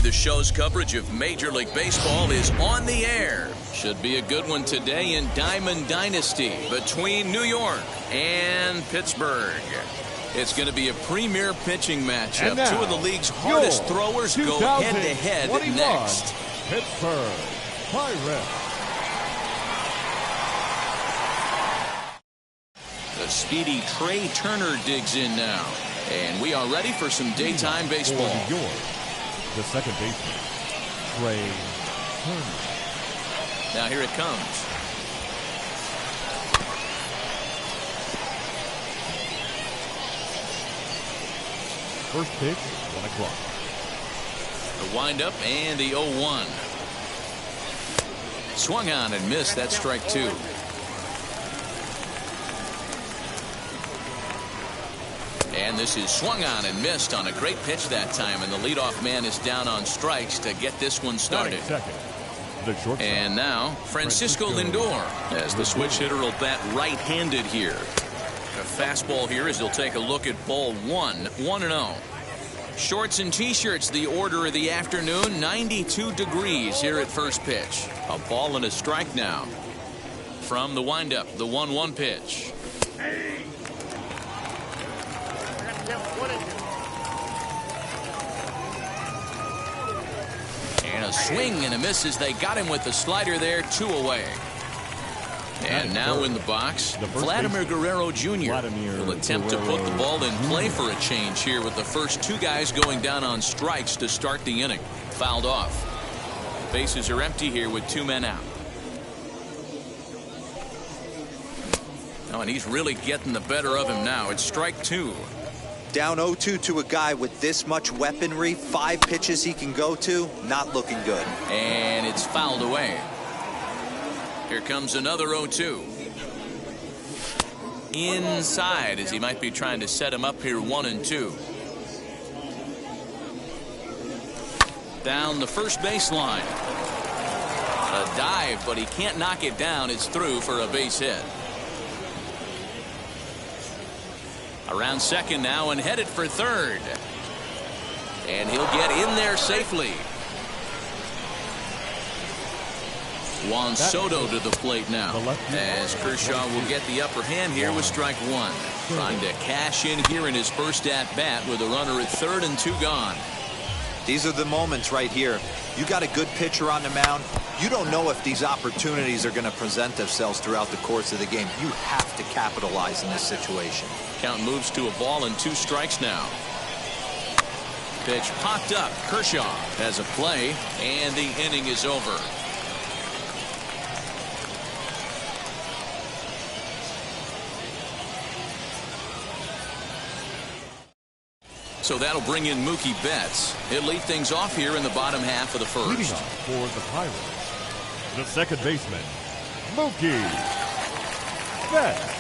The show's coverage of Major League Baseball is on the air. Should be a good one today in Diamond Dynasty between New York and Pittsburgh. It's going to be a premier pitching matchup. Now, two of the league's hardest throwers go head-to-head next. Pittsburgh Pirates. The speedy Trey Turner digs in now. And we are ready for some daytime baseball. For New York, the second baseman, Trey Turner. Now here it comes. First pitch, 1 o'clock. The windup and the 0-1. Swung on and missed. That's strike two. And this is swung on and missed on a great pitch that time. And the leadoff man is down on strikes to get this one started. Second, the shortstop. And now Francisco Lindor as the switch hitter will bat right-handed here. A fastball here as he'll take a look at ball one. 1-0. Shorts and t-shirts, the order of the afternoon. 92 degrees here at first pitch. A ball and a strike now. From the windup, the 1-1 pitch. And a swing and a miss as they got him with the slider there. 2 away. And now in the box, Vladimir Guerrero Jr. will attempt to put the ball in play for a change here with the first two guys going down on strikes to start the inning. Fouled off. Bases are empty here with 2 men out. Oh, and he's really getting the better of him now. It's strike 2. Down 0-2 to a guy with this much weaponry, 5 pitches he can go to, not looking good. And it's fouled away. Here comes another 0-2. Inside as he might be trying to set him up here 1-2. Down the first baseline. A dive, but he can't knock it down. It's through for a base hit. Around second now and headed for third. And he'll get in there safely. Juan Soto to the plate now as Kershaw will get the upper hand here with strike 1. Trying to cash in here in his first at bat with a runner at third and 2 gone. These are the moments right here. You got a good pitcher on the mound. You don't know if these opportunities are going to present themselves throughout the course of the game. You have to capitalize in this situation. Count moves to a ball and 2 strikes now. Pitch popped up. Kershaw has a play and the inning is over. So that'll bring in Mookie Betts. He'll lead things off here in the bottom half of the first. Leading off for the Pirates, the second baseman, Mookie Betts.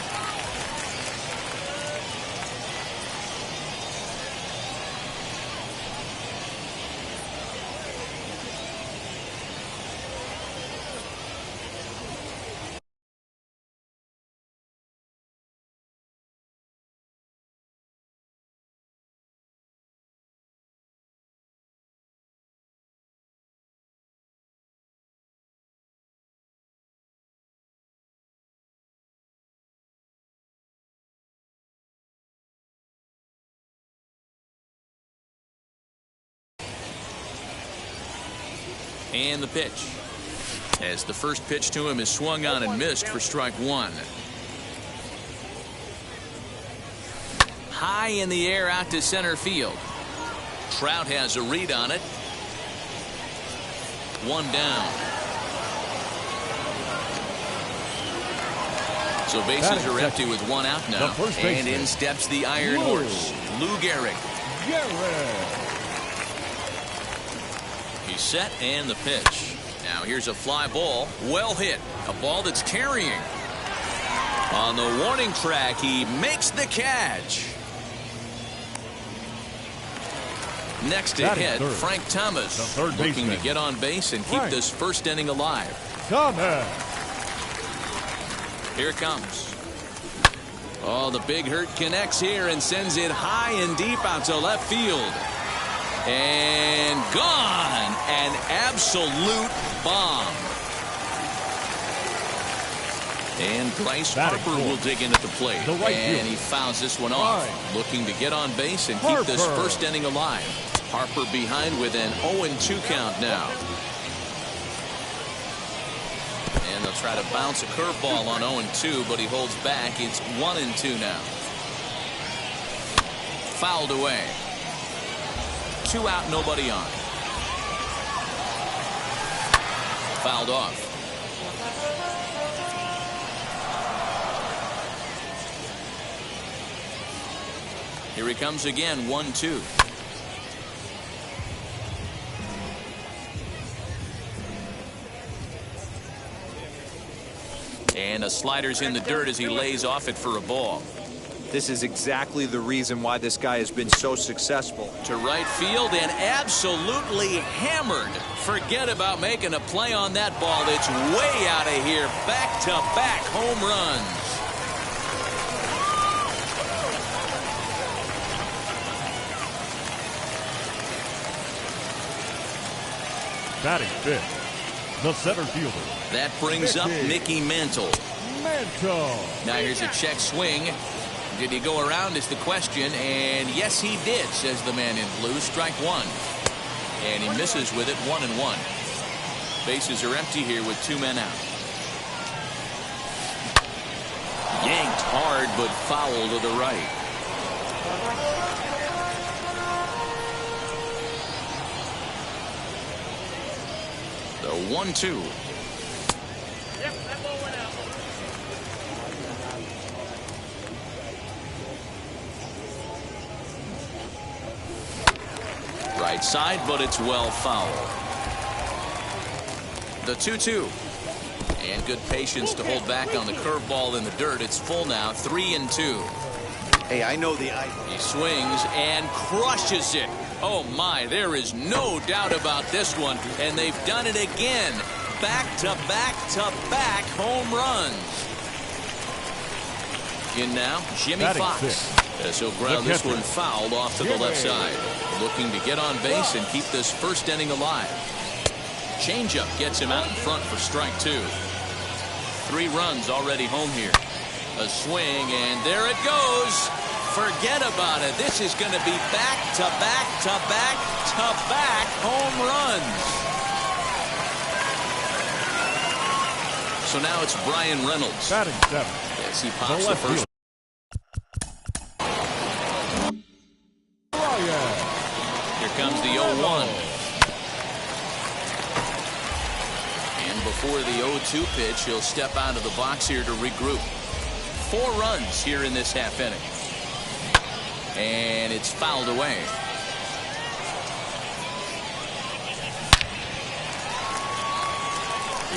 And the pitch. As the first pitch to him is swung on and missed for strike 1. High in the air out to center field. Trout has a read on it. 1 down. So bases are empty with 1 out now. And in steps the Iron Horse, Lou Gehrig. He's set and the pitch. Now here's a fly ball. Well hit. A ball that's carrying. On the warning track, he makes the catch. Next to hit, Frank Thomas, looking to get on base and keep this first inning alive. Here it comes. Oh, the big hurt connects here and sends it high and deep out to left field. And gone. An absolute bomb. And Bryce Harper will dig in at the plate. And he fouls this one off. Looking to get on base and keep this first inning alive. Harper behind with an 0-2 count now. And they'll try to bounce a curveball on 0-2, but he holds back. It's 1-2 now. Fouled away. 2 out, nobody on. Fouled off. Here he comes again, 1-2. And a slider's in the dirt as he lays off it for a ball. This is exactly the reason why this guy has been so successful. To right field and absolutely hammered. Forget about making a play on that ball. It's way out of here. Back-to-back home runs. Batting fifth, the center fielder. That brings up Mickey Mantle. Now here's a check swing. Did he go around is the question, and yes he did, says the man in blue. Strike one. And he misses with it, 1-1. Bases are empty here with 2 men out. Yanked hard, but foul to the right. The 1-2. Right side, but it's well fouled. The 2-2. And good patience to hold back on the curveball in the dirt. It's full now, 3-2. Hey, I know the He swings and crushes it. Oh my, there is no doubt about this one. And they've done it again. Back-to-back-to-back home runs. In now, Jimmy Fox. As he'll ground this one fouled off to the left side. Looking to get on base and keep this first inning alive. Changeup gets him out in front for strike 2. 3 runs already home here. A swing, and there it goes. Forget about it. This is going to be back-to-back-to-back-to-back home runs. So now it's Brian Reynolds. Batting 7. As he pops the first. Here comes the 0-1. And before the 0-2 pitch, he'll step out of the box here to regroup. 4 runs here in this half inning. And it's fouled away.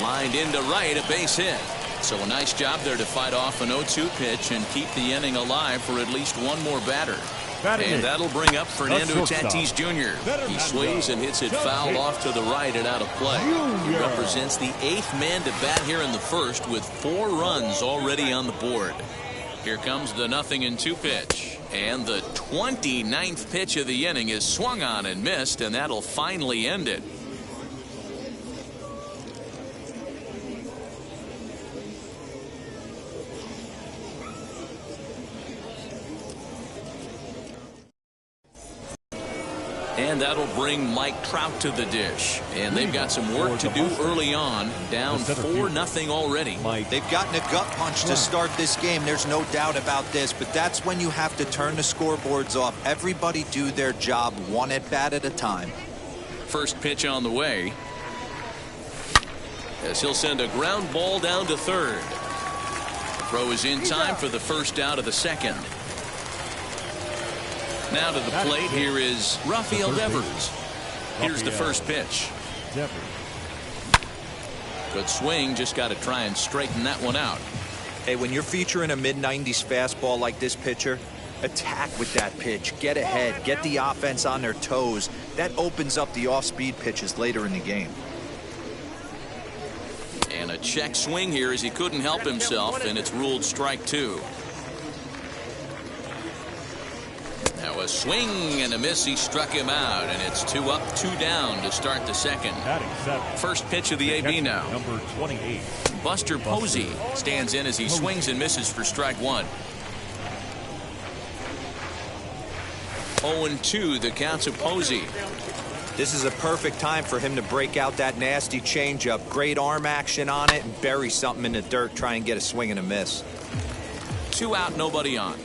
Lined into right, a base hit. So a nice job there to fight off an 0-2 pitch and keep the inning alive for at least one more batter. And that'll bring up Fernando Tatis Jr. He swings and hits it foul off to the right and out of play. He represents the 8th man to bat here in the first with 4 runs already on the board. Here comes the 0-2 pitch. And the 29th pitch of the inning is swung on and missed, and that'll finally end it. And that'll bring Mike Trout to the dish. And they've got some work to do early on. Down 4-0 already. They've gotten a gut punch to start this game. There's no doubt about this. But that's when you have to turn the scoreboards off. Everybody do their job one at bat at a time. First pitch on the way. As he'll send a ground ball down to third. Throw is in time for the first out of the second. Now to the plate, here is Rafael Devers. Here's the first pitch. Good swing, just got to try and straighten that one out. Hey, when you're featuring a mid-90s fastball like this pitcher, Attack with that pitch. Get ahead. Get the offense on their toes. That opens up the off-speed pitches later in the game. And a check swing here as he couldn't help himself, and it's ruled strike 2. Now a swing and a miss. He struck him out, and it's 2 up, 2 down to start the second. First pitch of the AB now. Number 28. Buster Posey stands in as he swings and misses for strike 1. 0-2 the count to Posey. This is a perfect time for him to break out that nasty changeup. Great arm action on it and bury something in the dirt. Try and get a swing and a miss. 2 out, nobody on.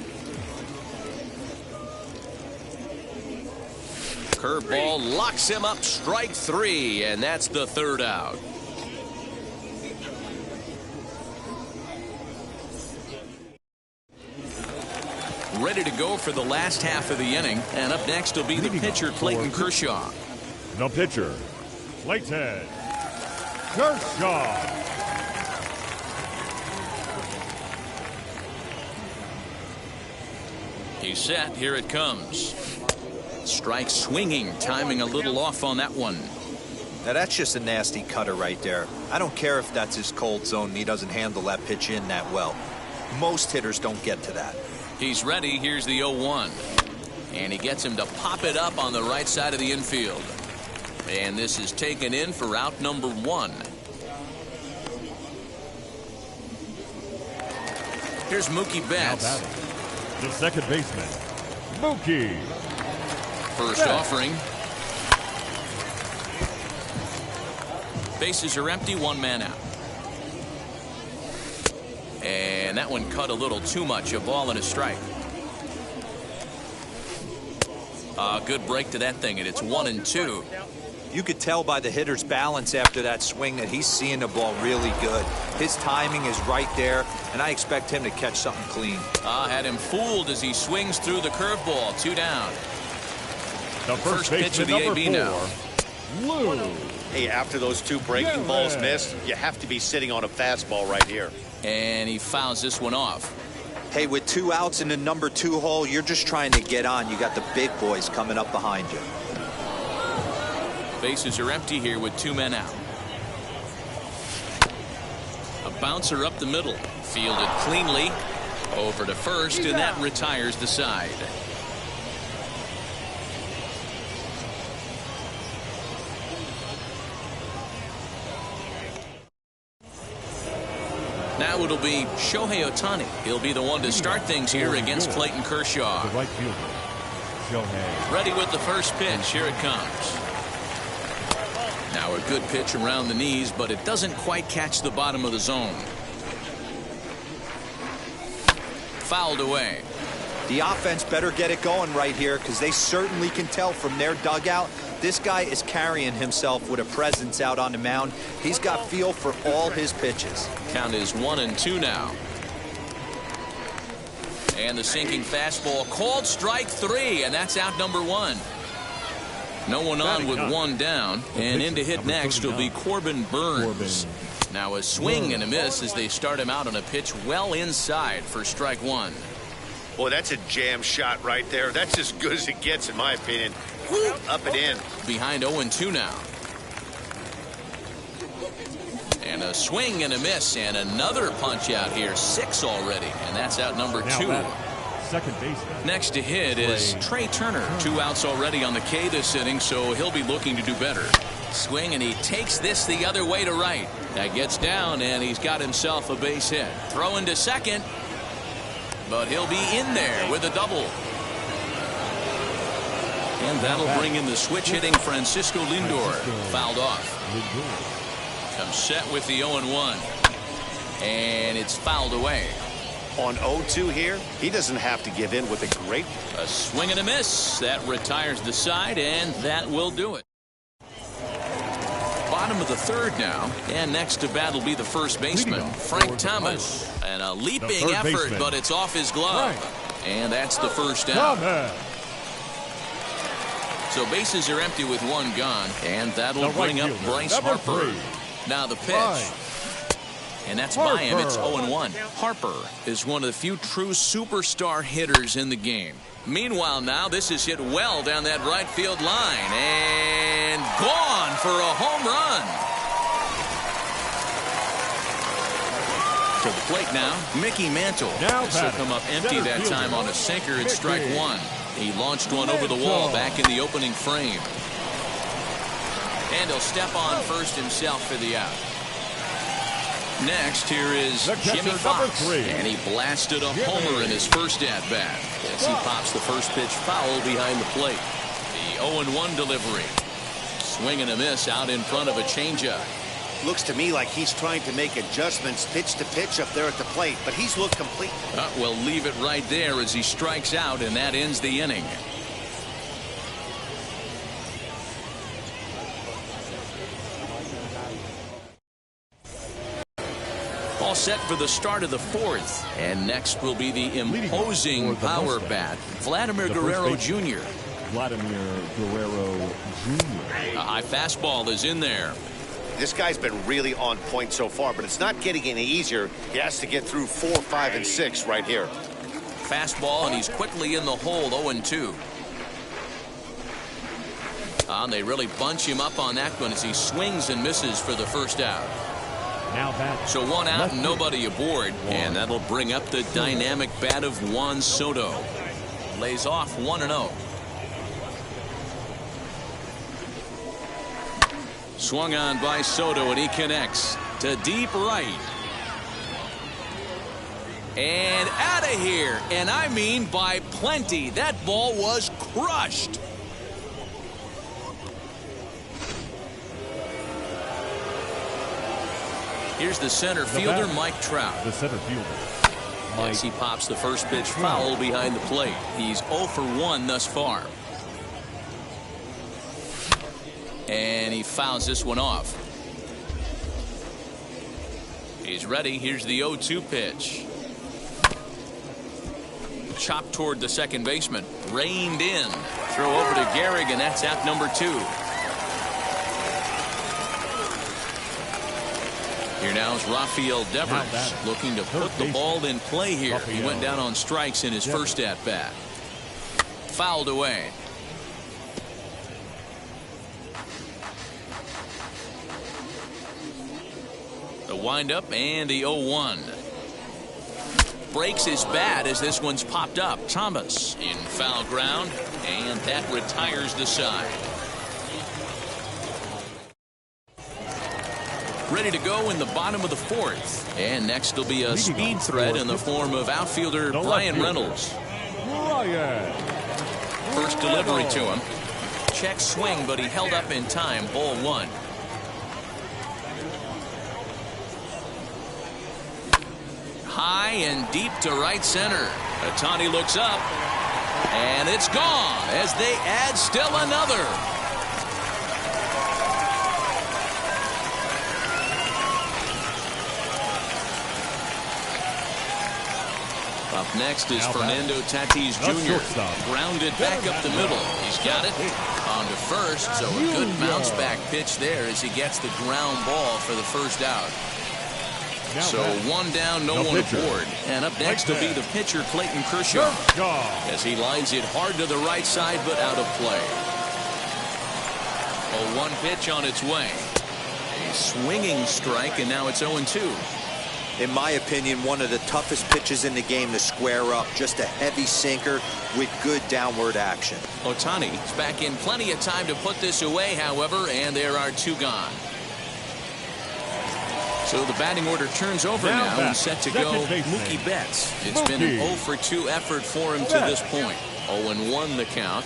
Curveball locks him up, strike 3, and that's the 3rd out. Ready to go for the last half of the inning, and up next will be the pitcher, Clayton Kershaw. The pitcher, Clayton Kershaw. He's set. Here it comes. Strike swinging, timing a little off on that one. Now that's just a nasty cutter right there. I don't care if that's his cold zone and he doesn't handle that pitch in that well. Most hitters don't get to that. He's ready. Here's the 0-1. And he gets him to pop it up on the right side of the infield. And this is taken in for out number 1. Here's Mookie Betts. The second baseman, Mookie. First offering. Bases are empty, 1 man out. And that one cut a little too much. A ball and a strike. Good break to that thing, and it's 1-2. You could tell by the hitter's balance after that swing that he's seeing the ball really good. His timing is right there, and I expect him to catch something clean. Had him fooled as he swings through the curveball. 2 down. The first pitch of the AB now. Lou. Hey, after those 2 breaking balls missed, you have to be sitting on a fastball right here. And he fouls this one off. Hey, with 2 outs in the number 2 hole, you're just trying to get on. You got the big boys coming up behind you. Bases are empty here with 2 men out. A bouncer up the middle. Fielded cleanly. Over to first, and that retires the side. Now it'll be Shohei Ohtani. He'll be the one to start things here against Clayton Kershaw. The right fielder, Shohei. Ready with the first pitch. Here it comes. Now a good pitch around the knees, but it doesn't quite catch the bottom of the zone. Fouled away. The offense better get it going right here because they certainly can tell from their dugout this guy is carrying himself with a presence out on the mound. He's got feel for all his pitches. Count is 1-2 now. And the sinking fastball called strike 3, and that's out number 1. No one on with 1 down, and in to hit next will be Corbin Burns. Now a swing and a miss as they start him out on a pitch well inside for strike 1. Boy, that's a jam shot right there. That's as good as it gets, in my opinion. Up and in. Behind 0-2 now. And a swing and a miss, and another punch out here. 6 already, and that's out number 2. Second baseman. Next to hit is Trey Turner. 2 outs already on the K this inning, so he'll be looking to do better. Swing, and he takes this the other way to right. That gets down, and he's got himself a base hit. Throwing to second, but he'll be in there with a double. And that'll bring in the switch-hitting Francisco Lindor. Fouled off. Comes set with the 0-1. And it's fouled away. On 0-2 here, he doesn't have to give in with a great... A swing and a miss. That retires the side, and that will do it. Bottom of the 3rd now. And next to bat will be the first baseman, Frank Thomas. And a leaping effort, but it's off his glove. And that's the first down. So bases are empty with 1 gone, and that'll bring up Bryce Harper. Now the pitch. And that's by him. It's 0-1. Harper is one of the few true superstar hitters in the game. Meanwhile, now this is hit well down that right field line. And gone for a home run. To the plate now, Mickey Mantle. This will come up empty that time on a sinker at strike one. He launched one over the wall back in the opening frame. And he'll step on first himself for the out. Next, here is Jimmy Fox, and he blasted a homer in his first at-bat as he pops the first pitch foul behind the plate. The 0-1 delivery. Swing and a miss out in front of a changeup. Looks to me like he's trying to make adjustments pitch to pitch up there at the plate, but he's looked complete. We'll leave it right there as he strikes out, and that ends the inning. All set for the start of the fourth. And next will be the imposing power bat, Vladimir Guerrero Jr. Vladimir Guerrero Jr. A high fastball is in there. This guy's been really on point so far, but it's not getting any easier. He has to get through 4, 5, and 6 right here. Fastball, and he's quickly in the hole, 0-2. They really bunch him up on that one as he swings and misses for the first out. Now back. So one out and nobody aboard, and that'll bring up the dynamic bat of Juan Soto. Lays off 1-0. Swung on by Soto, and he connects to deep right. And out of here, and I mean by plenty. That ball was crushed. Here's the center fielder, Mike Trout. The center fielder. As he pops the first pitch foul behind the plate. He's 0 for 1 thus far. And he fouls this one off. He's ready. Here's the 0-2 pitch. Chopped toward the second baseman. Reined in. Throw over to Gehrig, and that's out number 2. Here now is Rafael Devers looking to put the ball in play here. He went down on strikes in his first at-bat. Fouled away. The windup and the 0-1. Breaks his bat as this one's popped up. Thomas in foul ground, and that retires the side. Ready to go in the bottom of the fourth. And next will be a speed threat in the form of outfielder Bryan Reynolds. First delivery to him. Check swing, but he held up in time. Ball 1. High and deep to right center. Ohtani looks up, and it's gone as they add still another. Up next is Fernando Tatis Jr. Grounded back up the middle. He's got it on to first, so a good bounce back pitch there as he gets the ground ball for the first out. So one down, no one aboard. And up next will be the pitcher, Clayton Kershaw, as he lines it hard to the right side, but out of play. A 1 pitch on its way. A swinging strike, and now it's 0-2. In my opinion, one of the toughest pitches in the game to square up. Just a heavy sinker with good downward action. Ohtani is back in plenty of time to put this away, however, and there are 2 gone. So the batting order turns over now and set to go Mookie Betts. It's been an 0 for 2 effort for him to this point. 0-1 the count.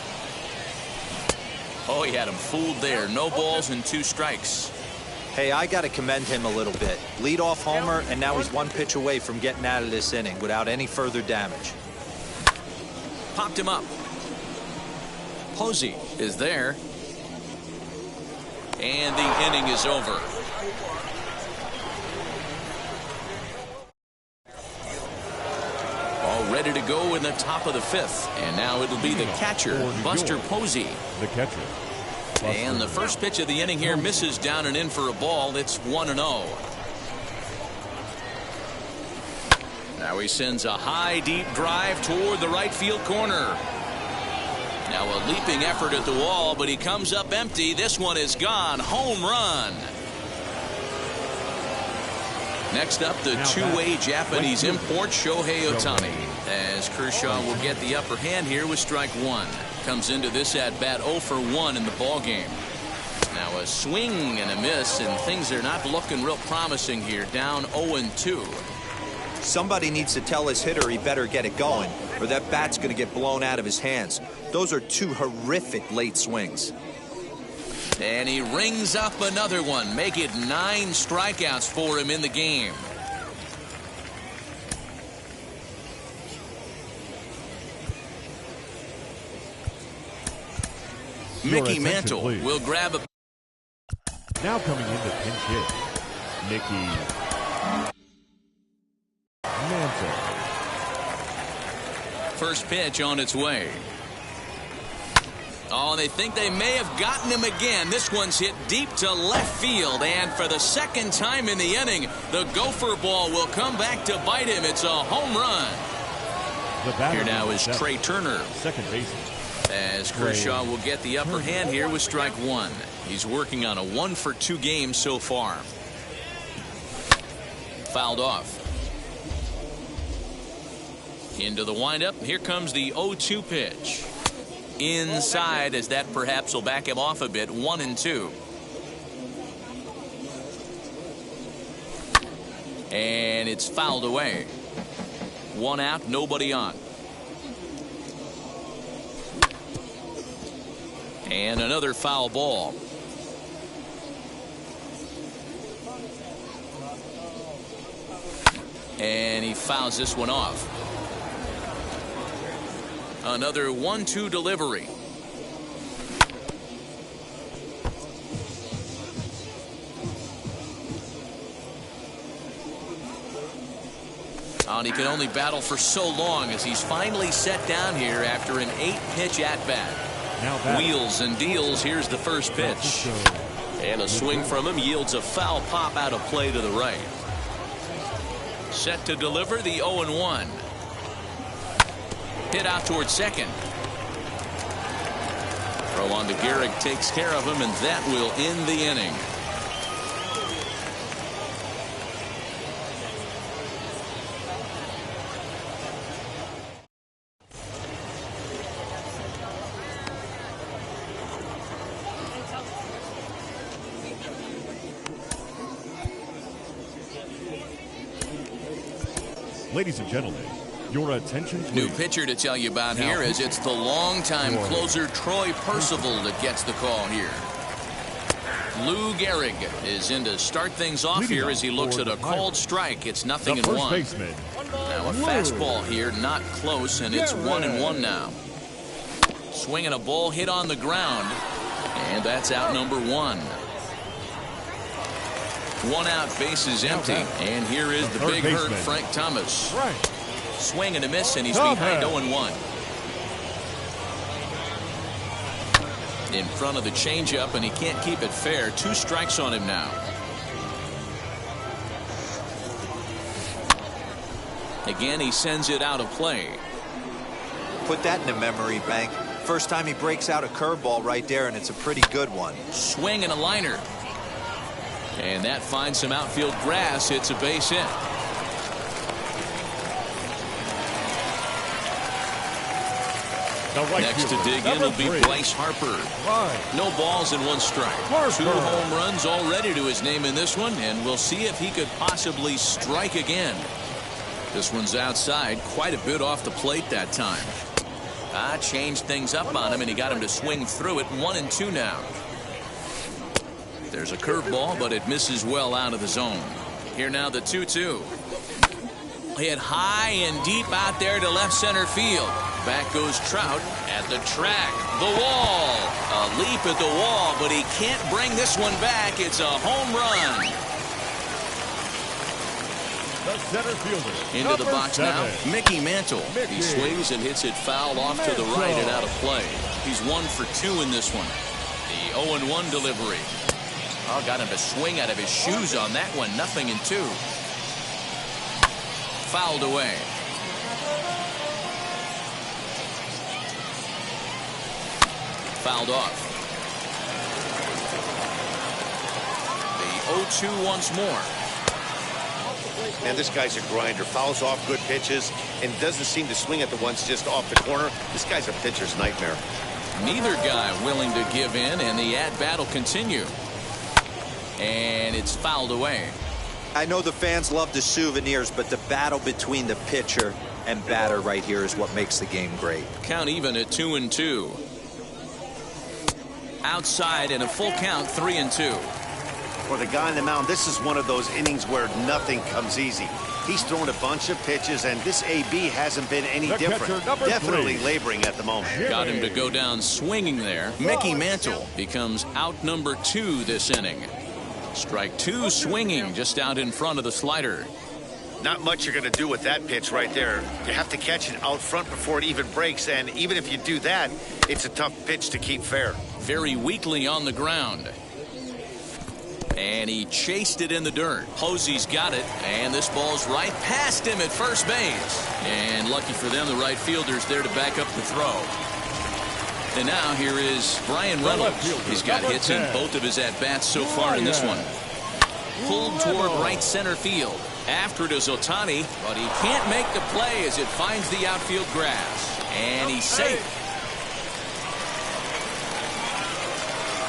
Oh, he had him fooled there. No balls and 2 strikes. Hey, I got to commend him a little bit. Leadoff homer, and now he's 1 pitch away from getting out of this inning without any further damage. Popped him up. Posey is there. And the inning is over. All ready to go in the top of the 5th. And now it'll be the catcher, Buster Posey. The catcher. And the first pitch of the inning here misses down and in for a ball. It's 1-0. Now he sends a high, deep drive toward the right field corner. Now a leaping effort at the wall, but he comes up empty. This one is gone. Home run. Next up, the two-way Japanese import, Shohei Ohtani. As Kershaw will get the upper hand here with strike one. Comes into this at-bat 0 for 1 in the ballgame. Now a swing and a miss, and things are not looking real promising here. Down 0-2. Somebody needs to tell his hitter he better get it going, or that bat's going to get blown out of his hands. Those are two horrific late swings. And he rings up another one. Make it 9 strikeouts for him in the game. Mickey Mantle will grab a... Now coming in to pinch hit, Mickey Mantle. First pitch on its way. Oh, they think they may have gotten him again. This one's hit deep to left field, and for the second time in the inning, the gopher ball will come back to bite him. It's a home run. Here now is Trey Turner. Second baseman. As Kershaw will get the upper hand here with strike one. He's working on a 1 for 2 game so far. Fouled off. Into the windup. Here comes the 0-2 pitch. Inside, as that perhaps will back him off a bit. 1-2. And it's fouled away. 1 out, nobody on. And another foul ball. And he fouls this one off. Another 1-2 delivery. And he can only battle for so long as he's finally set down here after an 8-pitch at-bat. Wheels and deals. Here's the first pitch. And a swing from him yields a foul pop out of play to the right. Set to deliver the 0-1. Hit out towards second. Throw on to Gehrig takes care of him, and that will end the inning. Ladies and gentlemen, your attention please. New pitcher to tell you about here, as it's the longtime closer Troy Percival that gets the call here. Lou Gehrig is in to start things off here as he looks at a called strike. It's 0-1. Now a fastball here, not close, and it's 1-1 now. Swinging a ball hit on the ground, and that's out number 1. 1 out, bases empty, and here is the big hurt Frank Thomas. Swing and a miss, and he's behind 0-1. In front of the changeup, and he can't keep it fair. 2 strikes on him now. Again, he sends it out of play. Put that in the memory bank. First time he breaks out a curveball right there, and it's a pretty good one. Swing and a liner. And that finds some outfield grass. It's a base hit. Next to dig in will be Bryce Harper. No balls and 1 strike. 2 home runs already to his name in this one, and we'll see if he could possibly strike again. This one's outside, quite a bit off the plate that time. Changed things up on him, and he got him to swing through it. 1-2 now. There's a curveball, but it misses well out of the zone. Here now the 2-2. Hit high and deep out there to left center field. Back goes Trout at the track. The wall. A leap at the wall, but he can't bring this one back. It's a home run. The center fielder. Into the box now, Mickey Mantle. He swings and hits it foul off to the right and out of play. He's 1 for 2 in this one. The 0-1 delivery. Got him to swing out of his shoes on that one. 0-2. fouled away. Fouled off. The 0-2 once more. And this guy's a grinder. Fouls off good pitches and doesn't seem to swing at the ones just off the corner. This guy's a pitcher's nightmare. Neither guy willing to give in, and the at-bat will continue. And it's fouled away. I know the fans love the souvenirs, but the battle between the pitcher and batter right here is what makes the game great. Count even at 2-2. Outside in a full count, 3-2. For the guy on the mound, this is one of those innings where nothing comes easy. He's thrown a bunch of pitches, and this AB hasn't been any different. Definitely laboring at the moment. Got him to go down swinging there. Mickey Mantle becomes out number 2 this inning. Strike 2 swinging just out in front of the slider. Not much you're going to do with that pitch right there. You have to catch it out front before it even breaks, and even if you do that, it's a tough pitch to keep fair. Very weakly on the ground. And he chased it in the dirt. Posey's got it, and this ball's right past him at first base. And lucky for them, the right fielder's there to back up the throw. And now here is Brian Reynolds. He's got hits in both of his at-bats so far in this one. Pulled toward right center field. After it is Ohtani, but he can't make the play as it finds the outfield grass. And he's safe.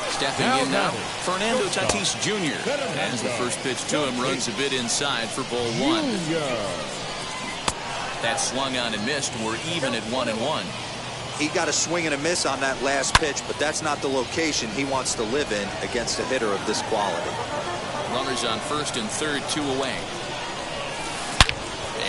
Stepping in now, Fernando Tatis Jr. As the first pitch to him runs a bit inside for ball 1. That swung on and missed. We're even at 1-1. He got a swing and a miss on that last pitch, but that's not the location he wants to live in against a hitter of this quality. Runners on first and third, 2 away.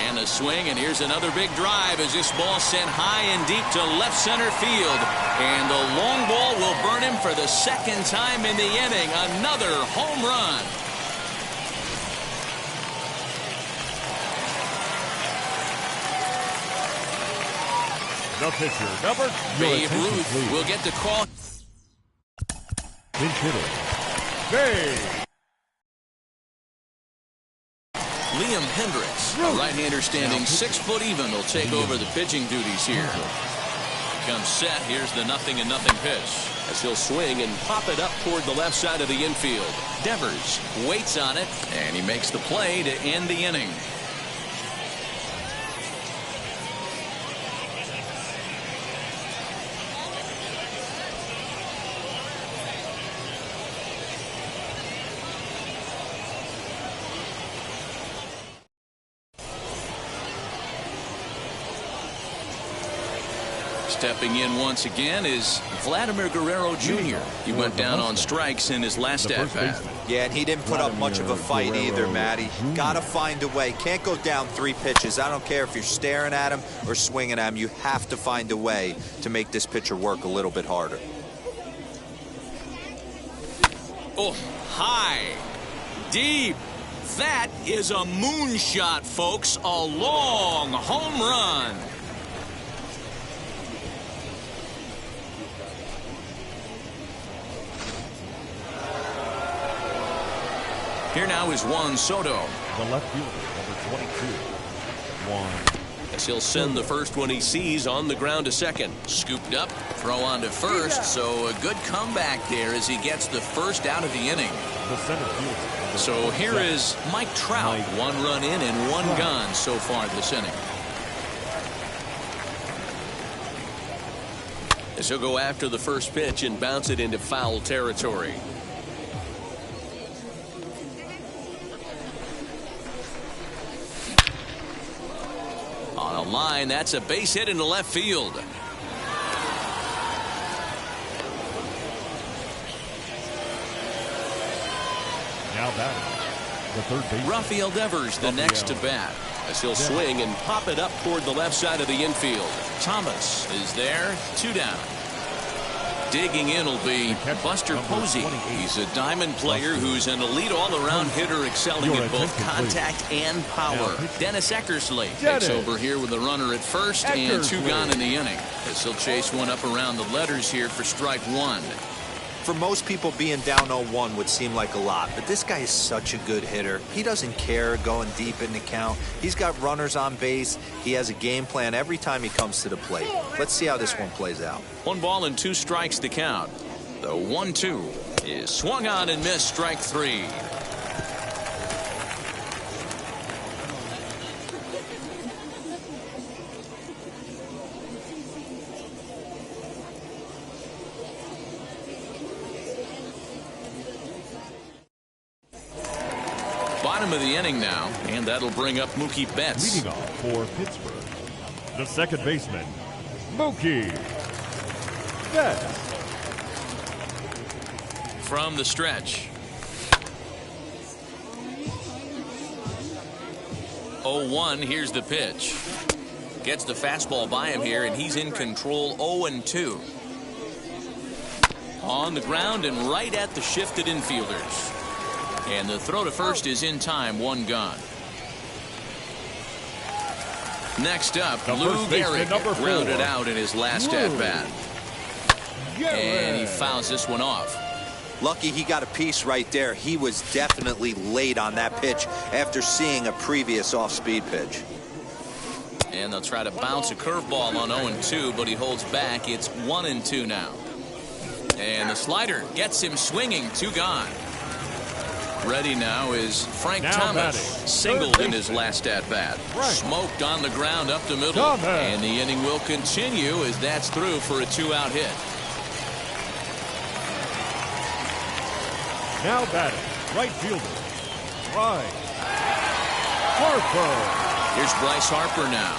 And a swing, and here's another big drive as this ball sent high and deep to left center field. And the long ball will burn him for the second time in the inning. Another home run. The pitcher, number Babe Ruth will get the call. Pinch hitter, Babe. Liam Hendricks, a right-hander standing 6 foot even, will take over the pitching duties here. Comes set. Here's the 0-0 pitch. As he'll swing and pop it up toward the left side of the infield. Devers waits on it, and he makes the play to end the inning. Stepping in once again is Vladimir Guerrero Jr. He went down on strikes in his last at-bat. Yeah, and he didn't put up much of a fight either, Matty. Got to find a way. Can't go down 3 pitches. I don't care if you're staring at him or swinging at him. You have to find a way to make this pitcher work a little bit harder. Oh, high, deep. That is a moonshot, folks. A long home run. Here now is Juan Soto. The left fielder, number 22, Juan. As he'll send the first one he sees on the ground to second. Scooped up, throw on to first. So a good comeback there as he gets the first out of the inning. The center fielder. So here is Mike Trout. 1 run in and 1 gone so far this inning. As he'll go after the first pitch and bounce it into foul territory. On a line, that's a base hit into left field. Now batting, the third baseman, Rafael Devers, the next to bat, as he'll swing and pop it up toward the left side of the infield. Thomas is there, 2 down. Digging in will be Buster Posey. He's a diamond player who's an elite all-around hitter, excelling at both contact and power. Dennis Eckersley takes over here with a runner at first and 2 gone in the inning. As he'll chase one up around the letters here for strike 1. For most people, being down 0-1 would seem like a lot, but this guy is such a good hitter. He doesn't care going deep in the count. He's got runners on base. He has a game plan every time he comes to the plate. Let's see how this one plays out. 1 ball and 2 strikes to count. The 1-2 is swung on and missed, strike 3. Bottom of the inning now, and that'll bring up Mookie Betts. Leading off for Pittsburgh, the second baseman, Mookie Betts. From the stretch. 0-1, here's the pitch. Gets the fastball by him here, and he's in control. 0-2. On the ground and right at the shifted infielders. And the throw to first is in time, 1 gone. Next up, Lou Gehrig grounded out in his last at-bat. And he fouls this one off. Lucky he got a piece right there. He was definitely late on that pitch after seeing a previous off-speed pitch. And they'll try to bounce a curveball on 0-2, but he holds back. It's 1-2 now. And the slider gets him swinging, 2 gone. Ready now is Frank Thomas, singled in his last at-bat. Smoked on the ground up the middle. And the inning will continue as that's through for a 2-out hit. Now batting, right fielder, Bryce Harper. Here's Bryce Harper now.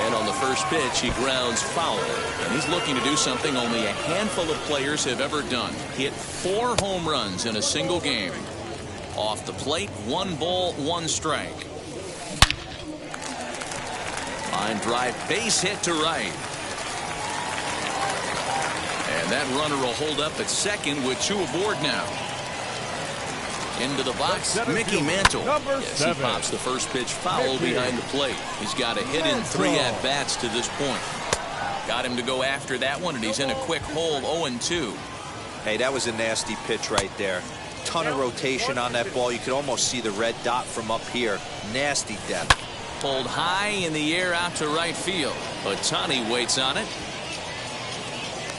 And on the first pitch, he grounds foul. And he's looking to do something only a handful of players have ever done. Hit 4 home runs in a single game. Off the plate, 1 ball, 1 strike. Line drive, base hit to right. And that runner will hold up at second with 2 aboard now. Into the box, Mickey Mantle. Yes, he pops the first pitch foul behind the plate. He's got a hit in 3 at-bats to this point. Got him to go after that one, and he's in a quick hole, 0-2. Hey, that was a nasty pitch right there. Ton of rotation on that ball. You could almost see the red dot from up here. Nasty depth. Pulled high in the air out to right field. Ohtani waits on it.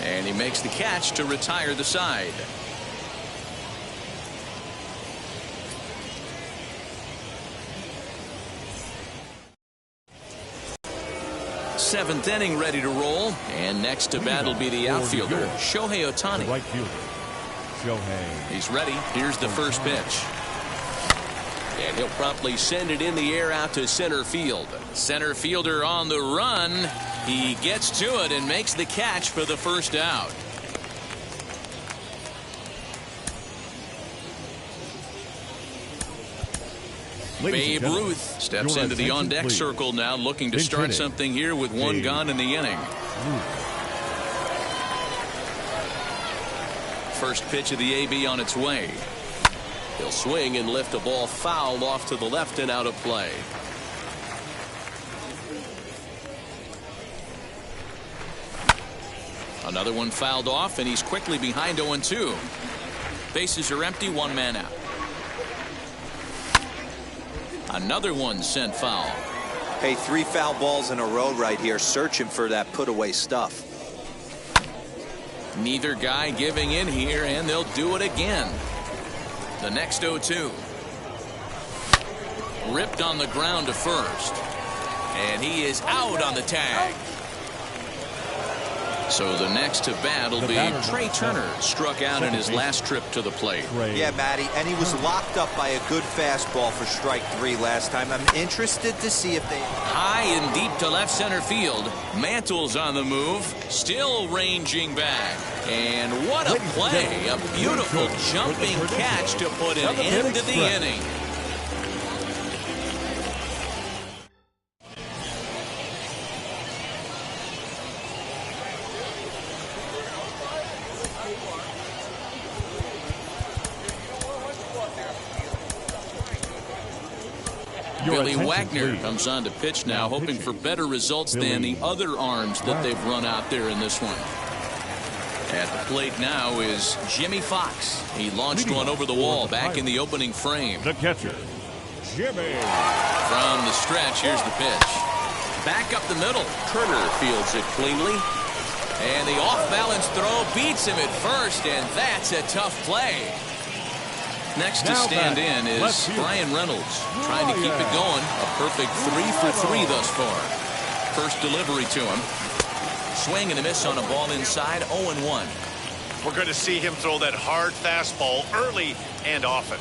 And he makes the catch to retire the side. Seventh inning ready to roll. And next to bat will be the outfielder, Shohei Ohtani. Right fielder. He's ready. Here's the first pitch. And he'll promptly send it in the air out to center field. Center fielder on the run. He gets to it and makes the catch for the first out. Babe Ruth steps into the on-deck circle now, looking to start something here with 1 gone in the inning. First pitch of the AB on its way. He'll swing and lift a ball foul off to the left and out of play. Another one fouled off, and he's quickly behind 0-2. Bases are empty, 1 man out. Another one sent foul. Hey, 3 foul balls in a row right here, searching for that put-away stuff. Neither guy giving in here, and they'll do it again. The next 0-2. Ripped on the ground to first. And he is out on the tag. So the next to bat will be Trey Turner, struck out in his last trip to the plate. Yeah, Matty, and he was locked up by a good fastball for strike 3 last time. I'm interested to see if they... High and deep to left center field. Mantle's on the move, still ranging back. And what a play, a beautiful jumping catch to put an end to the inning. Billy Wagner comes on to pitch now, hoping for better results than the other arms that they've run out there in this one. At the plate now is Jimmy Fox. He launched one over the wall back in the opening frame. The catcher, Jimmy. From the stretch, here's the pitch. Back up the middle. Turner fields it cleanly. And the off-balance throw beats him at first, and that's a tough play. Next to stand in is Bryan Reynolds, trying to keep it going. A perfect 3 for 3 thus far. First delivery to him. Swing and a miss on a ball inside, 0-1. We're going to see him throw that hard fastball early and often.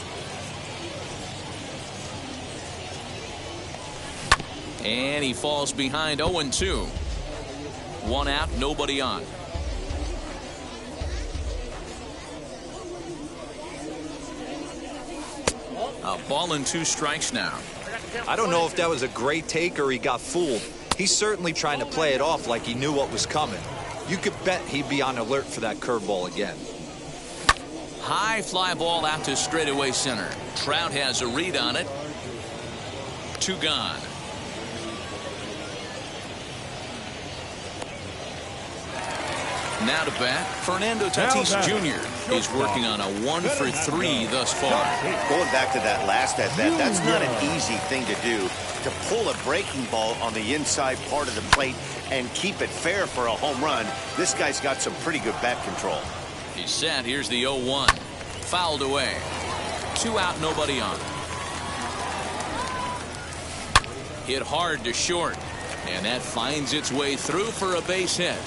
And he falls behind 0-2. 1 out, nobody on. A ball and 2 strikes now. I don't know if that was a great take or he got fooled. He's certainly trying to play it off like he knew what was coming. You could bet he'd be on alert for that curveball again. High fly ball out to straightaway center. Trout has a read on it. 2 gone. Now to bat, Fernando Tatis Jr. is working on a 1 for 3 thus far. Going back to that last at bat, that's not an easy thing to do. To pull a breaking ball on the inside part of the plate and keep it fair for a home run, this guy's got some pretty good bat control. He's set. Here's the 0-1. Fouled away. 2 out, nobody on. Hit hard to short. And that finds its way through for a base hit.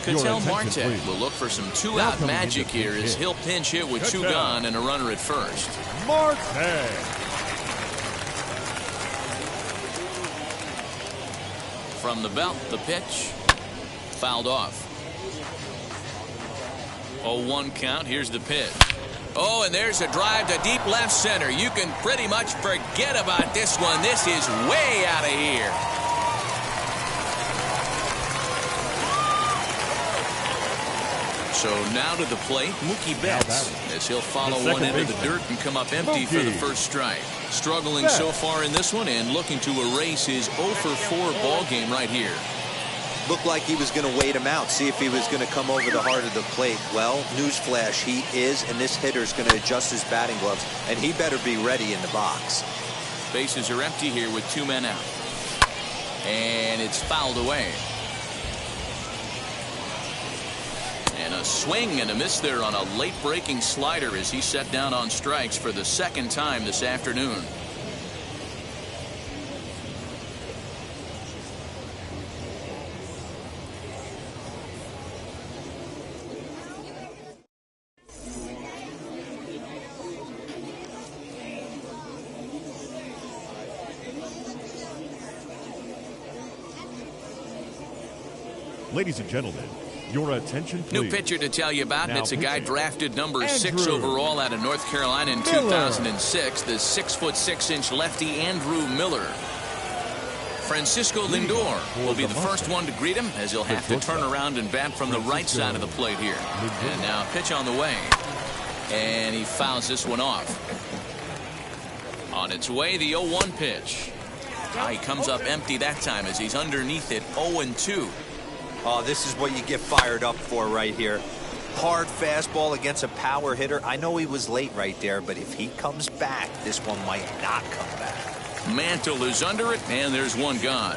Ketel Marte will look for some 2-out magic here as he'll pinch hit with 2 gone and a runner at first. Marte. From the belt, the pitch. Fouled off. 0-1 count. Here's the pitch. Oh, and there's a drive to deep left center. You can pretty much forget about this one. This is way out of here. So now to the plate, Mookie Betts, as he'll follow one into the dirt and come up empty for the first strike. Struggling so far in this one and looking to erase his 0 for 4 ball game right here. Looked like he was going to wait him out, see if he was going to come over the heart of the plate. Well, newsflash, he is, and this hitter's going to adjust his batting gloves, and he better be ready in the box. Bases are empty here with 2 men out. And it's fouled away. And a swing and a miss there on a late breaking slider as he set down on strikes for the 2nd time this afternoon. Ladies and gentlemen, your attention, please. New pitcher to tell you about, and it's a guy drafted number 6 Andrew overall out of North Carolina in 2006, the 6'6" lefty Andrew Miller. Francisco Lindor will be the first one to greet him as he'll have to turn around and bat from the right side of the plate here. And now a pitch on the way. And he fouls this one off. On its way, the 0-1 pitch. He comes up empty that time as he's underneath it, 0-2. Oh, this is what you get fired up for right here. Hard fastball against a power hitter. I know he was late right there, but if he comes back, this one might not come back. Mantle is under it, and there's 1 gone.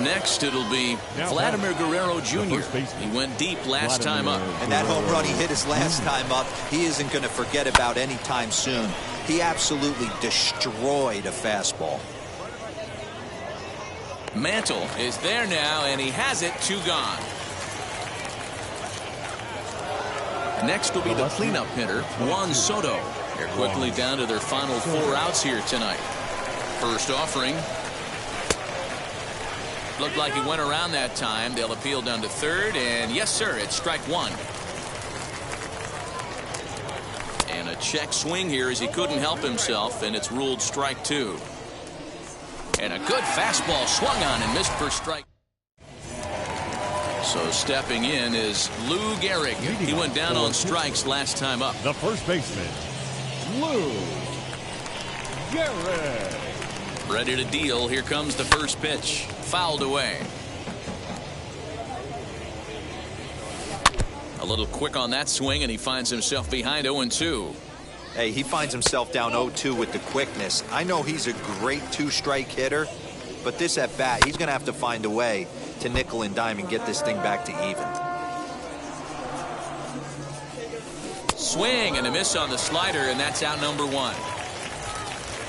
Next, it'll be Vladimir Guerrero Jr. He went deep last time up. And that home run he hit his last time up, he isn't going to forget about any time soon. He absolutely destroyed a fastball. Mantle is there now, and he has it, 2 gone. Next will be the cleanup hitter, Juan Soto. They're quickly down to their final 4 outs here tonight. First offering. Looked like he went around that time. They'll appeal down to 3rd, and yes, sir, it's strike 1. And a check swing here as he couldn't help himself, and it's ruled strike 2. And a good fastball swung on and missed for strike. So stepping in is Lou Gehrig. He went down on strikes last time up. The first baseman, Lou Garrett. Ready to deal. Here comes the first pitch. Fouled away. A little quick on that swing, and he finds himself behind 0-2. Hey, he finds himself down 0-2 with the quickness. I know he's a great two-strike hitter, but this at bat, he's going to have to find a way to nickel and dime and get this thing back to even. Swing and a miss on the slider, and that's out number 1.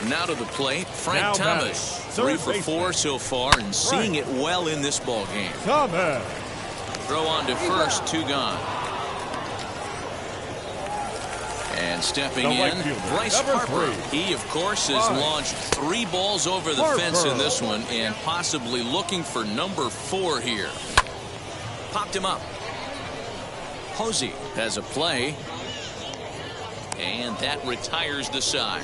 Now to the plate, Frank Now Thomas. batting, 3 for 4 so far, and seeing it well in this ball game. Thomas. Throw on to first, 2 gone. And stepping The right in, fielder, Bryce number Harper. 3. He, of course, has launched 3 balls over the fence in this one, and possibly looking for number 4 here. Popped him up. Posey has a play, and that retires the side.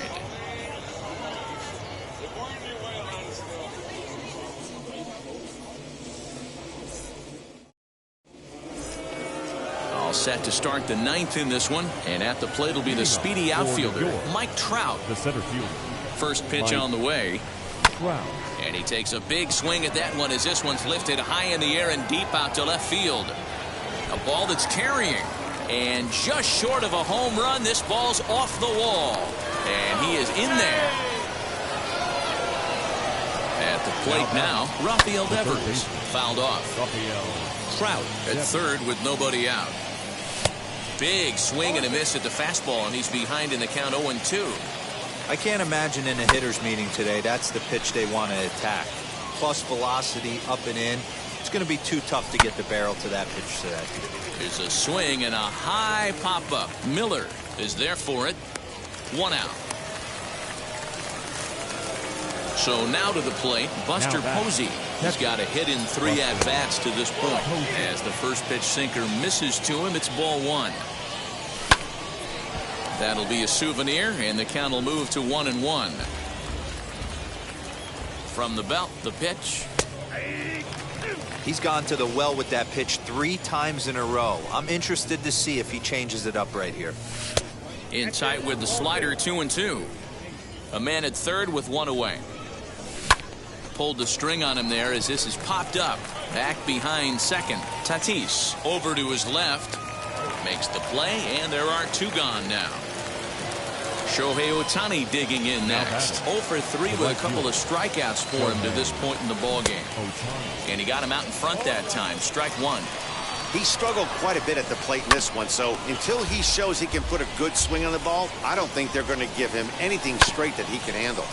All set to start the 9th in this one, and at the plate will be the speedy outfielder, Mike Trout. The center fielder. First pitch Mike on the way. Trout. And he takes a big swing at that one as this one's lifted high in the air and deep out to left field. A ball that's carrying. And just short of a home run, this ball's off the wall. And he is in there. At the plate now, Rafael Devers. Fouled off. Rafael. Trout at third with nobody out. Big swing and a miss at the fastball, and he's behind in the count 0-2. I can't imagine in a hitter's meeting today that's the pitch they want to attack. Plus velocity up and in. It's going to be too tough to get the barrel to that pitch today. There's a swing and a high pop-up. Miller is there for it. 1 out. So now to the plate, Buster Posey. He's got a hit in 3 at-bats to this point. As the first pitch sinker misses to him, it's ball 1. That'll be a souvenir, and the count will move to 1-1. From the belt, the pitch. He's gone to the well with that pitch 3 times in a row. I'm interested to see if he changes it up right here. In tight with the slider, 2-2. A man at third with 1 away. Pulled the string on him there as this is popped up. Back behind second. Tatis over to his left. Makes the play, and there are 2 gone now. Shohei Ohtani digging in next. 0 for 3 with a couple of strikeouts for him to this point in the ballgame. And he got him out in front that time. Strike 1. He struggled quite a bit at the plate in this one, so until he shows he can put a good swing on the ball, I don't think they're going to give him anything straight that he can handle.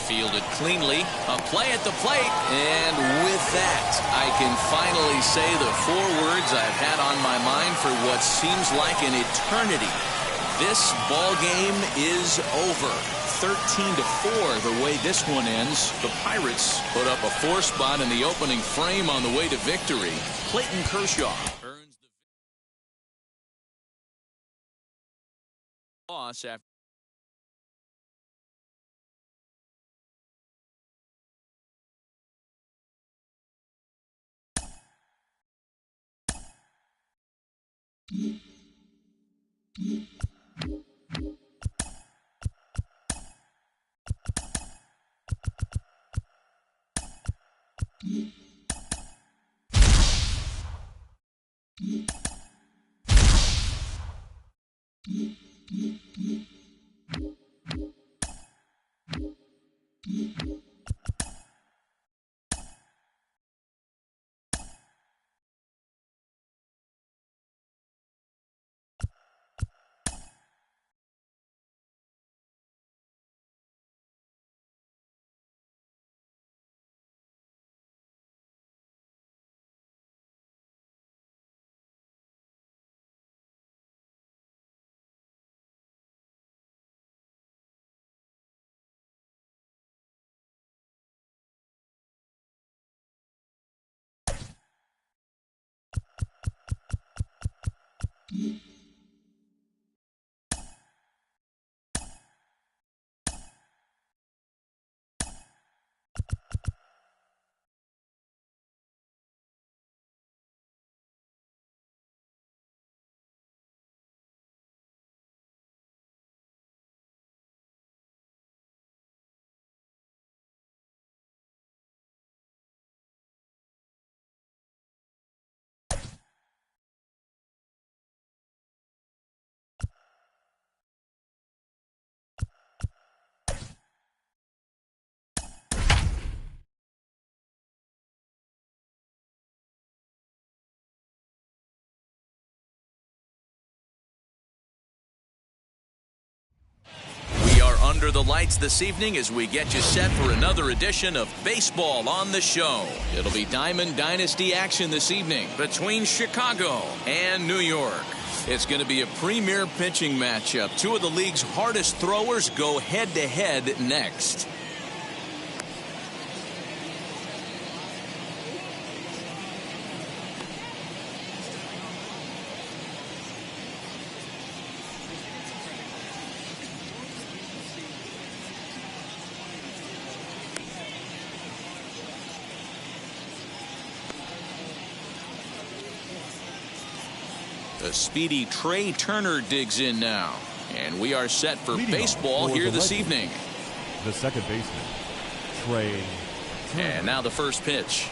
Fielded cleanly. A play at the plate. And with that, I can finally say the 4 words I've had on my mind for what seems like an eternity. This ball game is over. 13-4 the way this one ends. The Pirates put up a 4 spot in the opening frame on the way to victory. Clayton Kershaw earns the loss after under the lights this evening as we get you set for another edition of Baseball on the Show. It'll be Diamond Dynasty action this evening between Chicago and New York. It's going to be a premier pitching matchup. Two of the league's hardest throwers go head-to-head next. The speedy Trey Turner digs in now. And we are set for baseball here this evening. The second baseman, Trey Turner. And now the first pitch.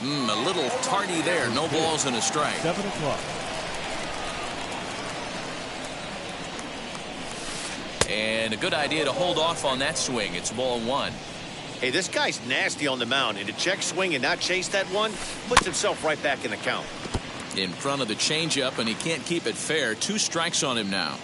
A little tardy there. No balls and a strike. 7 o'clock. And a good idea to hold off on that swing. It's ball 1. Hey, this guy's nasty on the mound, and to check swing and not chase that one puts himself right back in the count. In front of the changeup, and he can't keep it fair. 2 strikes on him now.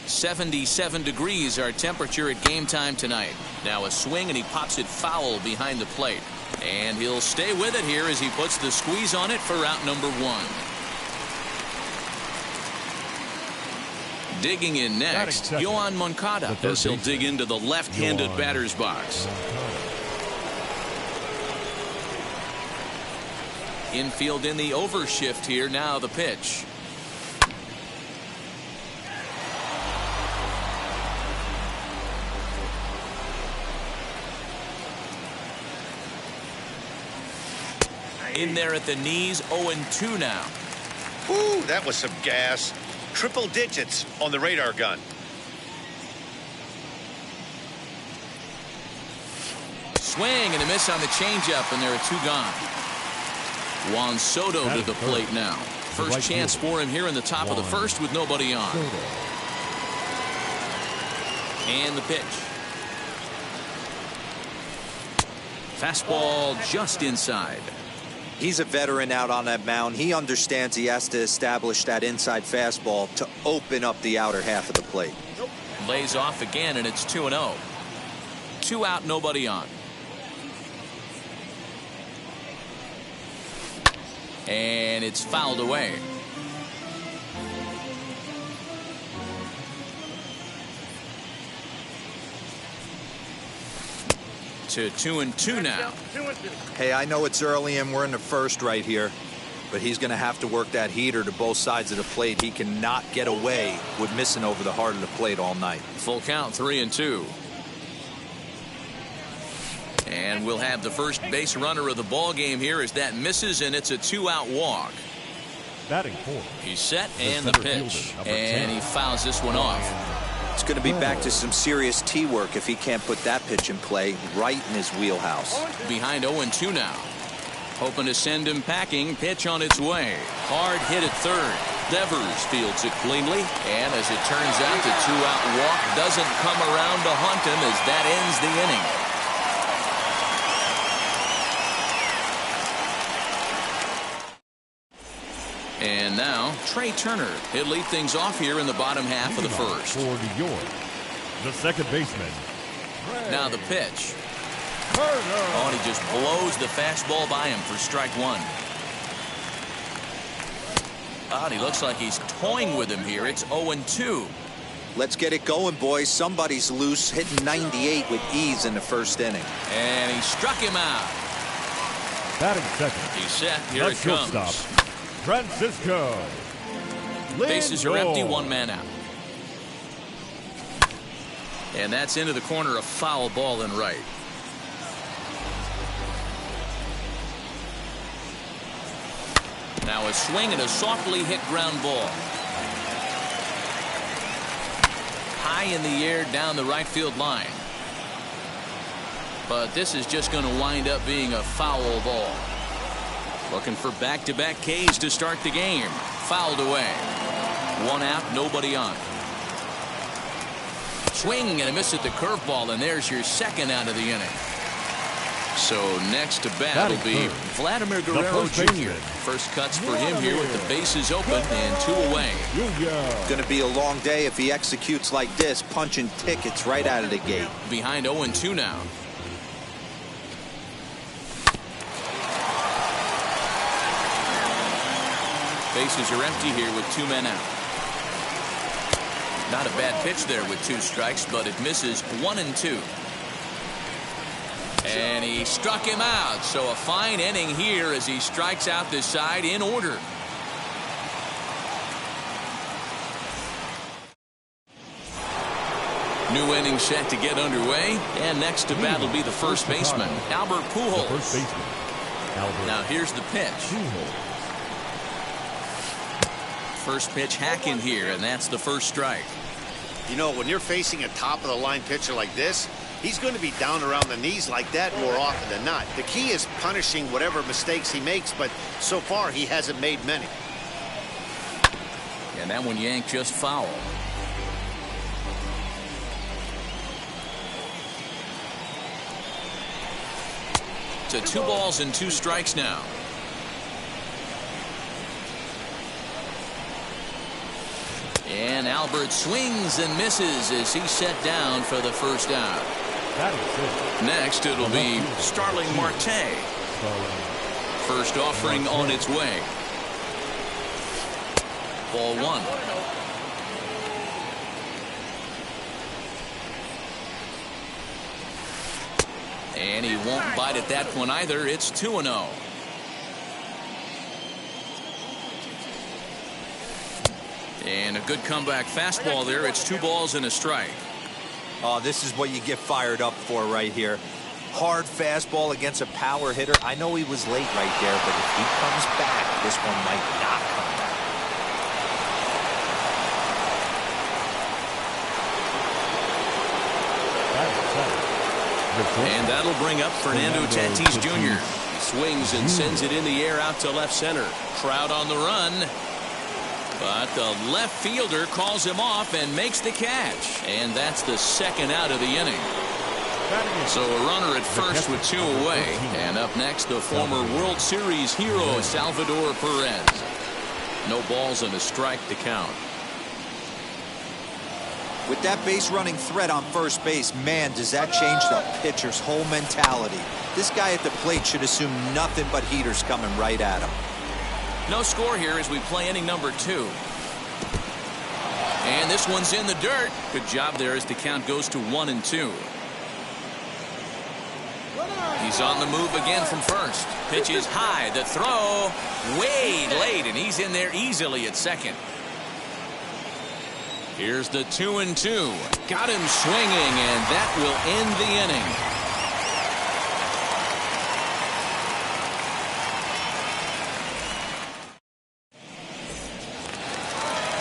77 degrees our temperature at game time tonight. Now a swing, and he pops it foul behind the plate. And he'll stay with it here as he puts the squeeze on it for out number 1. Digging in next, Yoan Moncada, as he'll dig into the left-handed batter's box. Infield in the overshift here. Now the pitch. In there at the knees. 0-2 now. Ooh, that was some gas. Triple digits on the radar gun. Swing and a miss on the changeup, and there are 2 gone. Juan Soto to the plate now. First chance for him here in the top of the first with nobody on. And the pitch. Fastball just inside. He's a veteran out on that mound. He understands he has to establish that inside fastball to open up the outer half of the plate. Lays off again, and it's 2-0. 2 out, nobody on. And it's fouled away. To 2-2 now. Hey, I know it's early and we're in the first right here, but he's going to have to work that heater to both sides of the plate. He cannot get away with missing over the heart of the plate all night. Full count, 3-2. And we'll have the first base runner of the ball game here as that misses, and it's a 2-out walk. Batting 4. He's set, and the pitch. And he fouls this one off. It's going to be back to some serious tee work if he can't put that pitch in play right in his wheelhouse. Behind 0-2 now. Hoping to send him packing. Pitch on its way. Hard hit at third. Devers fields it cleanly. And as it turns out, the 2-out walk doesn't come around to haunt him as that ends the inning. And now, Trey Turner. He'll lead things off here in the bottom half of the first. For New York, the second baseman. Now the pitch. Turner. Oh, and he just blows the fastball by him for strike 1. Oh, and he looks like he's toying with him here. It's 0-2. Let's get it going, boys. Somebody's loose, hitting 98 with ease in the first inning. And he struck him out. Batting second. He's set. Here it comes. Shortstop, Francisco Lindor. Bases are empty, 1 man out. And that's into the corner, a foul ball in right. Now a swing and a softly hit ground ball. High in the air down the right field line. But this is just going to wind up being a foul ball. Looking for back-to-back Ks to start the game. Fouled away. 1 out, nobody on. Swing and a miss at the curveball, and there's your second out of the inning. So next to bat will be Vladimir Guerrero Jr. First cuts for him here with the bases open and 2 away. Going to be a long day if he executes like this, punching tickets right out of the gate. Behind 0-2 now. Bases are empty here with 2 men out. Not a bad pitch there with 2 strikes, but it misses 1-2. And he struck him out. So a fine inning here as he strikes out this side in order. New inning set to get underway. And next to bat will be the first baseman, Albert Pujols. Now here's the pitch. First pitch hacking here, and that's the first strike. You know, when you're facing a top-of-the-line pitcher like this, he's going to be down around the knees like that more often than not. The key is punishing whatever mistakes he makes, but so far he hasn't made many. And that one yanked just foul. To 2 balls and 2 strikes now. And Albert swings and misses as he's set down for the first out. Next, it'll be Starling Marte. First offering on its way. Ball 1. And he won't bite at that one either. It's 2-0. And a good comeback fastball there. It's 2 balls and a strike. Oh, this is what you get fired up for right here. Hard fastball against a power hitter. I know he was late right there, but if he comes back, this one might not come back. And that'll bring up Fernando Tatis Jr. Swings and sends it in the air out to left center. Crowd on the run. But the left fielder calls him off and makes the catch. And that's the second out of the inning. So a runner at first with 2 away. And up next, the former World Series hero, Salvador Perez. No balls and a strike to count. With that base running threat on first base, man, does that change the pitcher's whole mentality. This guy at the plate should assume nothing but heaters coming right at him. No score here as we play inning number 2. And this one's in the dirt. Good job there as the count goes to 1-2. He's on the move again from first. Pitch is high. The throw way late, and he's in there easily at second. Here's the 2-2. Got him swinging, and that will end the inning.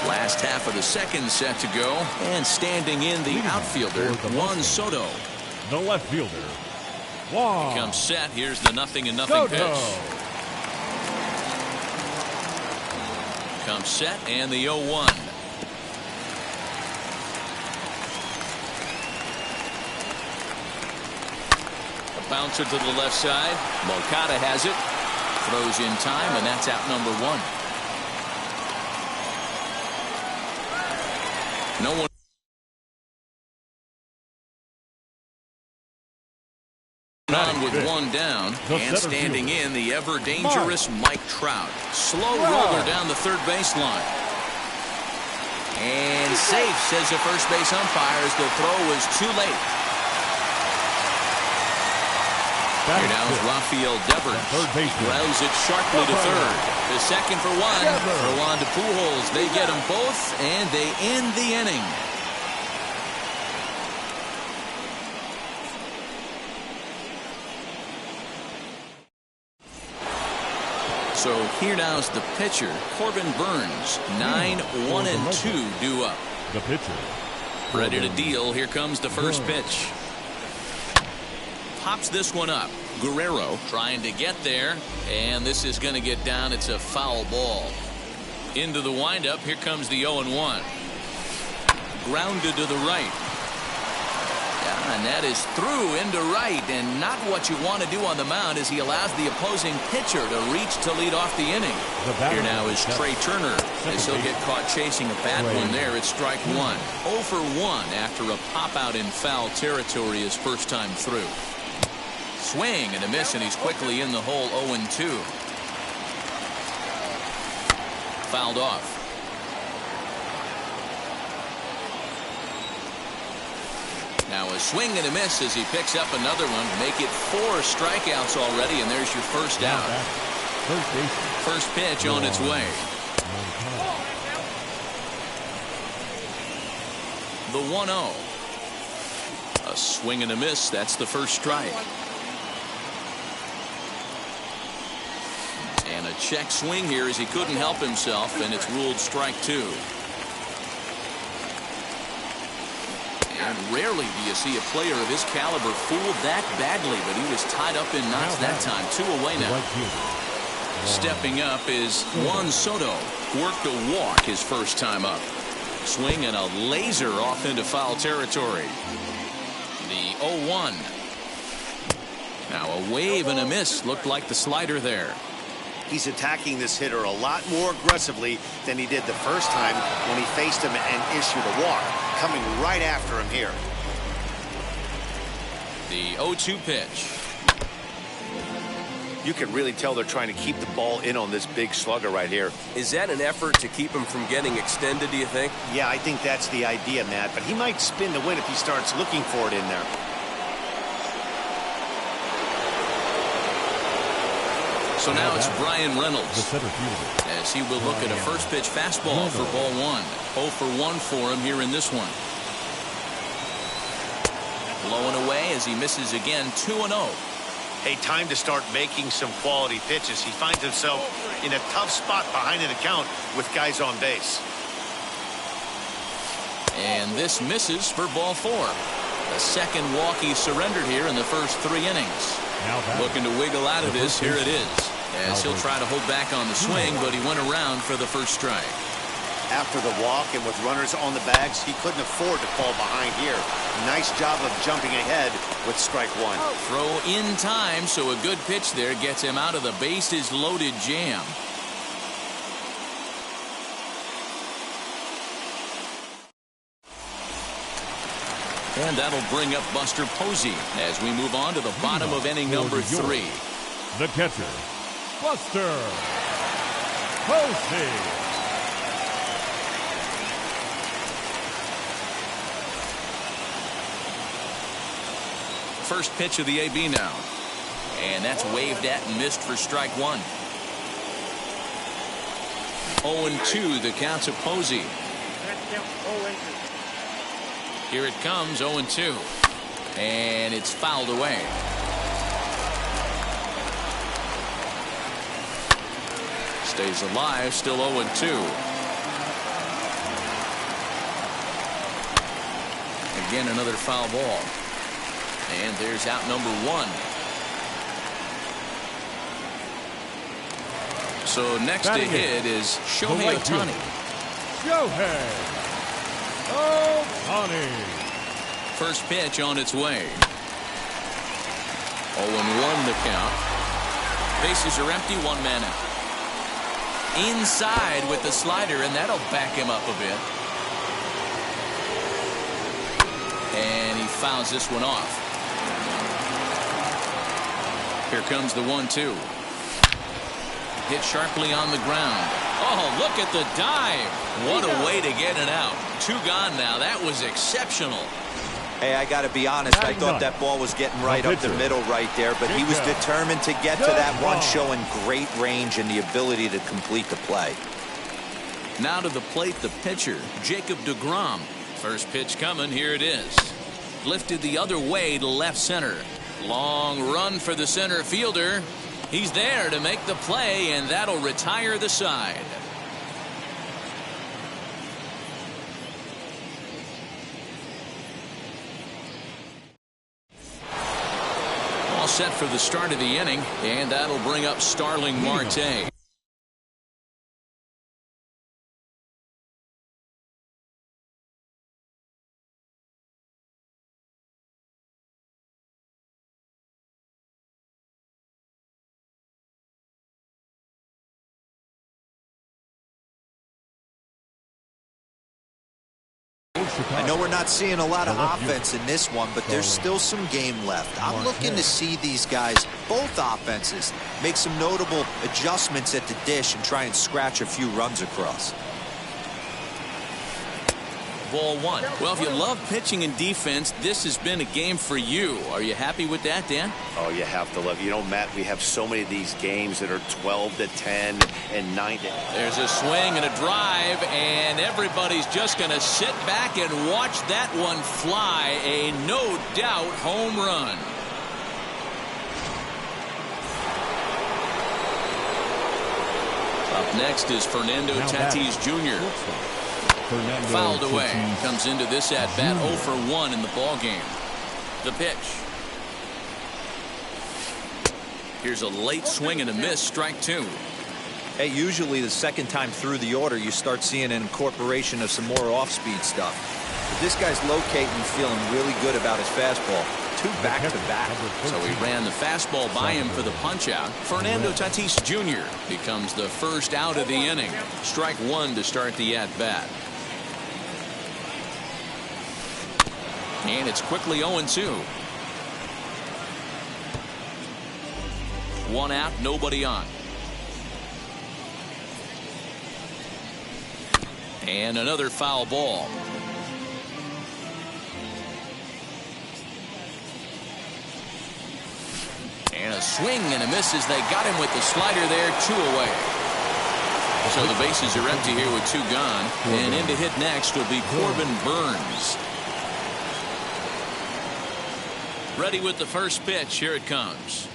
Last half of the second set to go, and standing in the outfielder, Juan Soto. The left fielder, Juan. Comes set. Here's the 0-0 pitch. Comes set, and the 0-1. A bouncer to the left side. Moncada has it. Throws in time, and that's out number 1. No one on with 1 down, and standing in the ever dangerous Mike Trout. Slow roller down the third baseline. And safe, says the first base umpire, as the throw was too late. Here now is Rafael Devers. Grounds it sharply to third. The second for 1. Throw on to Pujols. They get them both, and they end the inning. So here now is the pitcher, Corbin Burns. 9-1-2 due up. The pitcher. Ready to deal. Here comes the first pitch. Pops this one up. Guerrero trying to get there, and this is going to get down. It's a foul ball. Into the windup. Here comes the 0-1. Grounded to the right. And that is through into right, and not what you want to do on the mound as he allows the opposing pitcher to reach to lead off the inning. Here now is Trey Turner as he'll get caught chasing a bad one there at strike one. 0 for 1 after a pop out in foul territory his first time through. Swing and a miss, and he's quickly in the hole. 0-2. Fouled off. Now a swing and a miss as he picks up another one. Make it 4 strikeouts already, and there's your first out. First pitch on its way. The 1-0. A swing and a miss. That's the first strike. And a check swing here as he couldn't help himself, and it's ruled strike 2. And rarely do you see a player of his caliber fooled that badly, but he was tied up in knots that time. 2 away now. Stepping up is Juan Soto. Worked a walk his first time up. Swing and a laser off into foul territory. The 0-1. Now a wave and a miss. Looked like the slider there. He's attacking this hitter a lot more aggressively than he did the first time when he faced him and issued a walk. Coming right after him here. The 0-2 pitch. You can really tell they're trying to keep the ball in on this big slugger right here. Is that an effort to keep him from getting extended, do you think? Yeah, I think that's the idea, Matt. But he might spin the win if he starts looking for it in there. So now it's Brian Reynolds as he will look at a first pitch fastball for ball 1. 0 for 1 for him here in this one. Blowing away as he misses again. 2-0. Hey, time to start making some quality pitches. He finds himself in a tough spot behind an account with guys on base. And this misses for ball 4. The second walk he surrendered here in the first 3 innings. Looking to wiggle out of this. Here it is. As he'll try to hold back on the swing, but he went around for the first strike. After the walk and with runners on the bags, he couldn't afford to fall behind here. Nice job of jumping ahead with strike 1. Throw in time, so a good pitch there gets him out of the bases loaded jam. And that'll bring up Buster Posey as we move on to the bottom of inning number 3. The catcher, Buster Posey. First pitch of the AB now. And that's waved at and missed for strike 1. 0-2 the count to Posey. Here it comes, 0-2. And it's fouled away. Stays alive, still 0-2. Again, another foul ball. And there's out number 1. So next to hit is Shohei Ohtani. Shohei Ohtani. First pitch on its way. 0-1 the count. Bases are empty, 1 man out. Inside with the slider, and that'll back him up a bit. And he fouls this one off. Here comes the 1-2. Hit sharply on the ground. Oh, look at the dive. What a way to get it out. 2 gone now. That was exceptional. Hey, I got to be honest. I thought that ball was getting right up the middle right there, but he was determined to get to that one, showing great range and the ability to complete the play. Now to the plate, the pitcher, Jacob deGrom. First pitch coming. Here it is. Lifted the other way to left center. Long run for the center fielder. He's there to make the play, and that'll retire the side. All set for the start of the inning, and that'll bring up Starling Marte. I know we're not seeing a lot of offense in this one, but there's still some game left. I'm looking to see these guys, both offenses, make some notable adjustments at the dish and try and scratch a few runs across. Ball one. Well, if you love pitching and defense, this has been a game for you. Are you happy with that, Dan? Oh, you have to love. You know, Matt, we have so many of these games that are 12-10 and 9. There's a swing and a drive, and everybody's just going to sit back and watch that one fly. A no-doubt home run. Up next is Fernando Tatis Jr. Fouled away. Comes into this at bat 0 for 1 in the ball game. The pitch. Here's a late swing and a miss. Strike 2. Hey, usually the second time through the order, you start seeing an incorporation of some more off-speed stuff. But this guy's locating, feeling really good about his fastball. 2 back-to-back. So he ran the fastball by him for the punch-out. Fernando Tatis Jr. becomes the first out of the inning. Strike 1 to start the at-bat. And it's quickly 0-2. 1 out, nobody on. And another foul ball. And a swing and a miss as they got him with the slider there. 2 away. So the bases are empty here with 2 gone. And in to hit next will be Corbin Burns. Ready with the first pitch. Here it comes.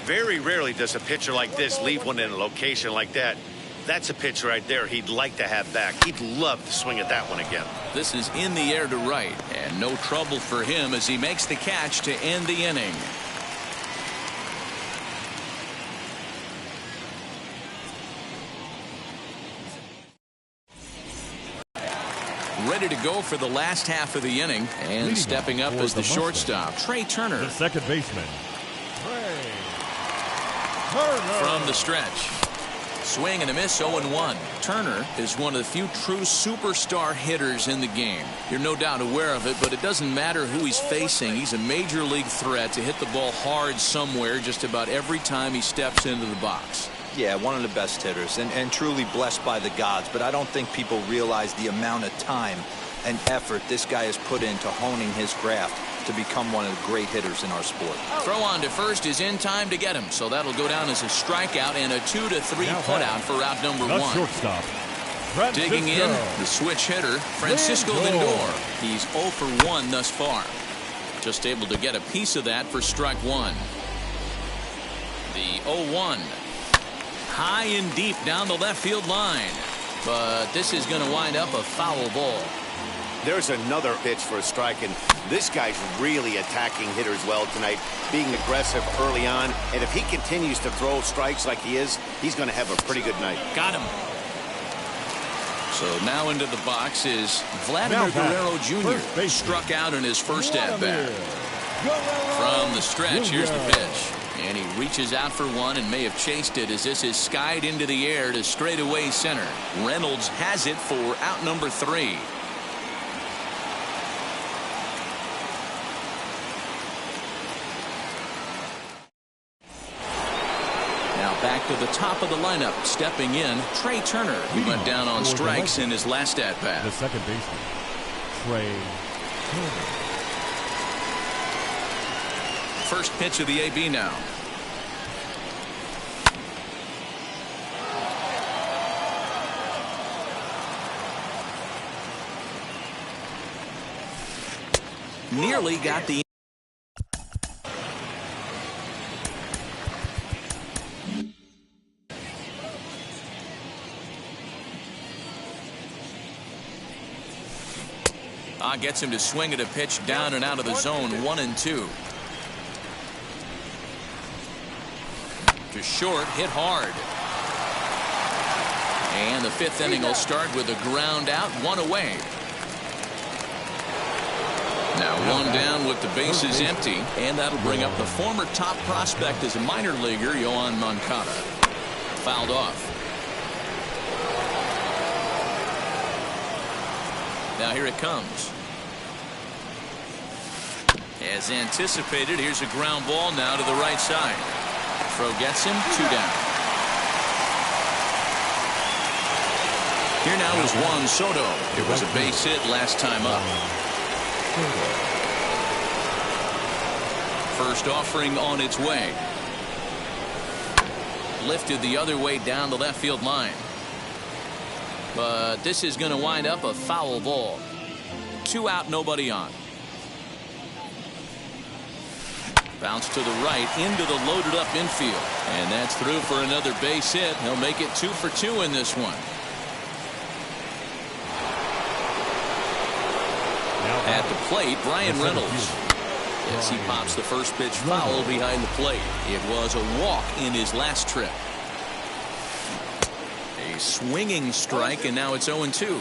Very rarely does a pitcher like this leave one in a location like that. That's a pitch right there he'd like to have back. He'd love to swing at that one again. This is in the air to right, and no trouble for him as he makes the catch to end the inning. Ready to go for the last half of the inning, and stepping up as the shortstop, Trey Turner. The second baseman, Trey Turner. From the stretch. Swing and a miss, 0-1. Turner is one of the few true superstar hitters in the game. You're no doubt aware of it, but it doesn't matter who he's facing. He's a major league threat to hit the ball hard somewhere just about every time he steps into the box. Yeah, one of the best hitters and truly blessed by the gods, but I don't think people realize the amount of time and effort this guy has put into honing his craft to become one of the great hitters in our sport. Throw on to first is in time to get him, so that'll go down as a strikeout and a 2-3 putout for out number 1. Shortstop, digging in, the switch hitter, Francisco Lindor. He's 0 for 1 thus far. Just able to get a piece of that for strike 1. The 0-1. High and deep down the left field line. But this is going to wind up a foul ball. There's another pitch for a strike, and this guy's really attacking hitters well tonight, being aggressive early on. And if he continues to throw strikes like he is, he's going to have a pretty good night. Got him. So now into the box is Vladimir Guerrero Jr. Struck out in his first at-bat. From the stretch, here's the pitch. And he reaches out for one and may have chased it as this is skied into the air to straightaway center. Reynolds has it for out number 3. Now back to the top of the lineup. Stepping in, Trey Turner. He went down on strikes in his last at-bat. The second baseman, Trey Turner. First pitch of the AB now. Nearly got the gets him to swing at a pitch down and out of the zone. 1-2. To short, hit hard. And the 5th inning will start with a ground out, 1 away. Now one down with the bases empty, and that'll bring up the former top prospect as a minor leaguer, Yoan Moncada. Fouled off. Now here it comes. As anticipated, here's a ground ball now to the right side. Throw gets him, 2 down. Here now is Juan Soto. It was a base hit last time up. First offering on its way. Lifted the other way down the left field line. But this is going to wind up a foul ball. 2 out, nobody on. Bounce to the right into the loaded up infield. And that's through for another base hit. He'll make it 2 for 2 in this one. At the plate, Bryan Reynolds. As he pops the first pitch foul behind the plate. It was a walk in his last trip. A swinging strike, and now it's 0-2.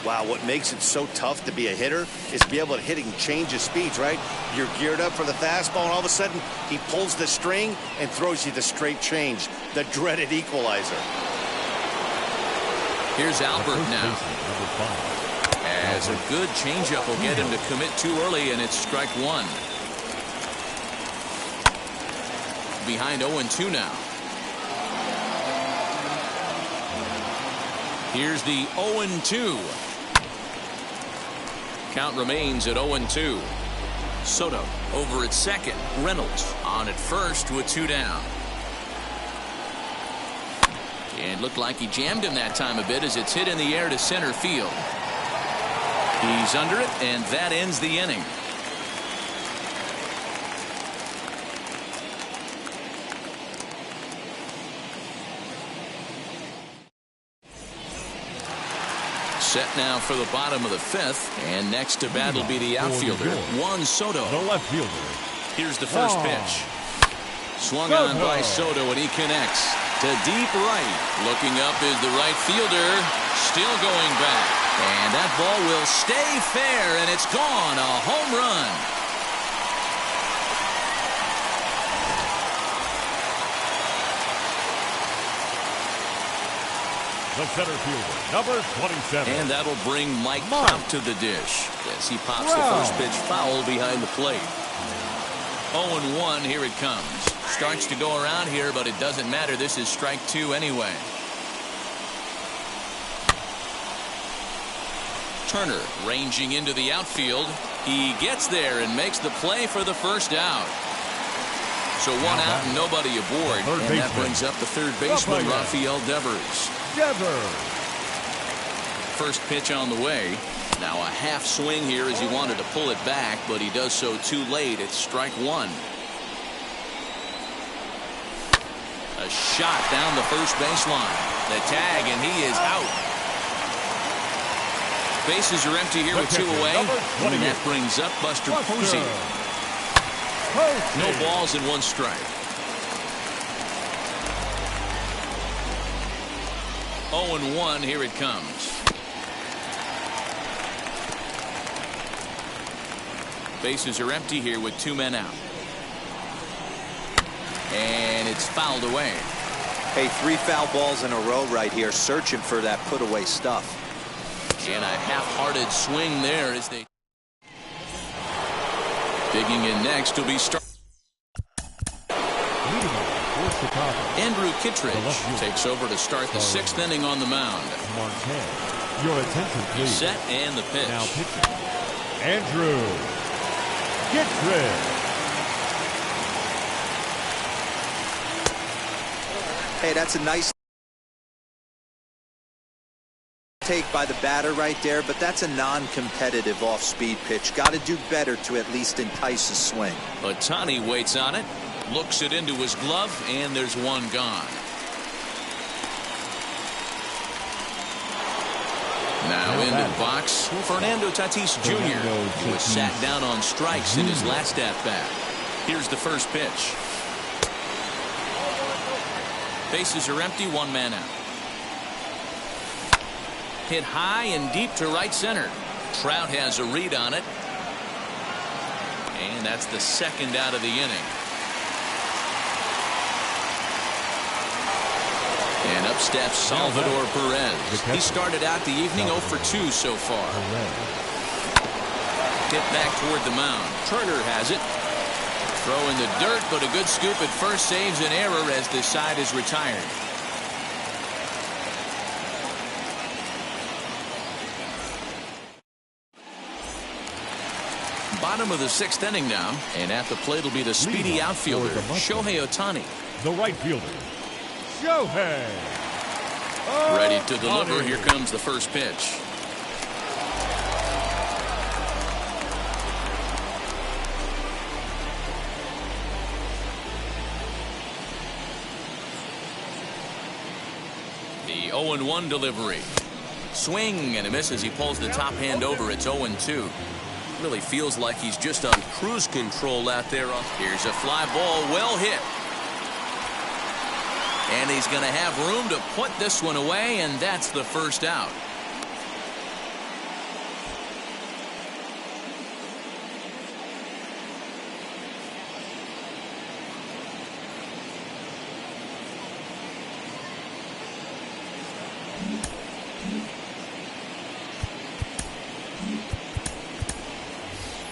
Wow, what makes it so tough to be a hitter is to be able to hit and change his speeds, right? You're geared up for the fastball, and all of a sudden, he pulls the string and throws you the straight change, the dreaded equalizer. Here's Albert now. As a good changeup will get him to commit too early, and it's strike 1. Behind 0-2 now. Here's the 0-2. Count remains at 0-2. Soto over at second. Reynolds on at first with 2 down. And looked like he jammed him that time a bit as it's hit in the air to center field. He's under it, and that ends the inning. Set now for the bottom of the 5th, and next to bat will be the outfielder, Juan Soto. The left fielder. Here's the first pitch. Swung on by Soto, and he connects to deep right. Looking up is the right fielder, still going back. And that ball will stay fair, and it's gone. A home run. The center fielder, number 27. And that'll bring Mike Trout to the dish as he pops the first pitch foul behind the plate. 0-1, here it comes. Starts to go around here, but it doesn't matter. This is strike 2 anyway. Turner ranging into the outfield. He gets there and makes the play for the first out. So 1 out and nobody aboard. And that brings up the third baseman, Rafael Devers. First pitch on the way. Now a half swing here as he wanted to pull it back, but he does so too late. It's strike 1. A shot down the first baseline. The tag, and he is out. Bases are empty here with 2 away. And that brings up Buster Posey. No balls and 1 strike. 0-1, here it comes. Bases are empty here with 2 men out. And it's fouled away. Hey, 3 foul balls in a row right here, searching for that put away stuff. And a half-hearted swing there as they digging in next will be Andrew Kittredge takes over to start the 6th inning on the mound. Your attention, please. Set and the pitch. Now pitching, Andrew Kittredge. Hey, that's a nice take by the batter right there, but that's a non-competitive off-speed pitch. Got to do better to at least entice a swing. Ohtani waits on it, looks it into his glove, and there's 1 gone. Now into the box, Fernando Tatis Jr. He was sat down on strikes in his last at-bat. Here's the first pitch. Bases are empty, 1 man out. Hit high and deep to right center. Trout has a read on it. And that's the second out of the inning. And up steps Salvador Perez. He started out the evening 0 for 2 so far. Hit back toward the mound. Turner has it. Throw in the dirt, but a good scoop at first saves an error as the side is retired. Bottom of the 6th inning now, and at the plate will be the speedy outfielder, Shohei Ohtani. The right fielder, Shohei. Ready to deliver. Here comes the first pitch. The 0-1 delivery. Swing and a miss as he pulls the top hand over. It's 0-2. Really feels like he's just on cruise control out there. Here's a fly ball, well hit. And he's going to have room to put this one away, and that's the first out.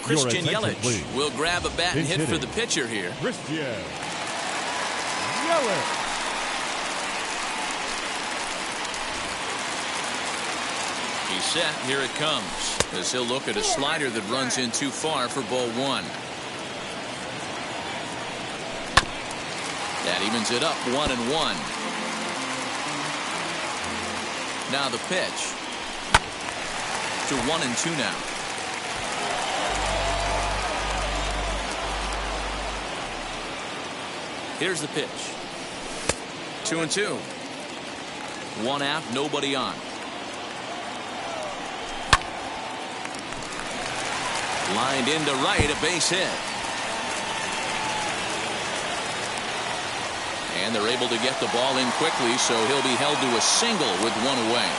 Christian Yelich will grab a bat and hit for the pitcher here. Christian Yelich. He's set. Here it comes as he'll look at a slider that runs in too far for ball 1. That evens it up 1-1. Now the pitch to 1-2 now. Here's the pitch. 2-2. 1 out, nobody on. Lined into right, a base hit. And they're able to get the ball in quickly, so he'll be held to a single with 1 away.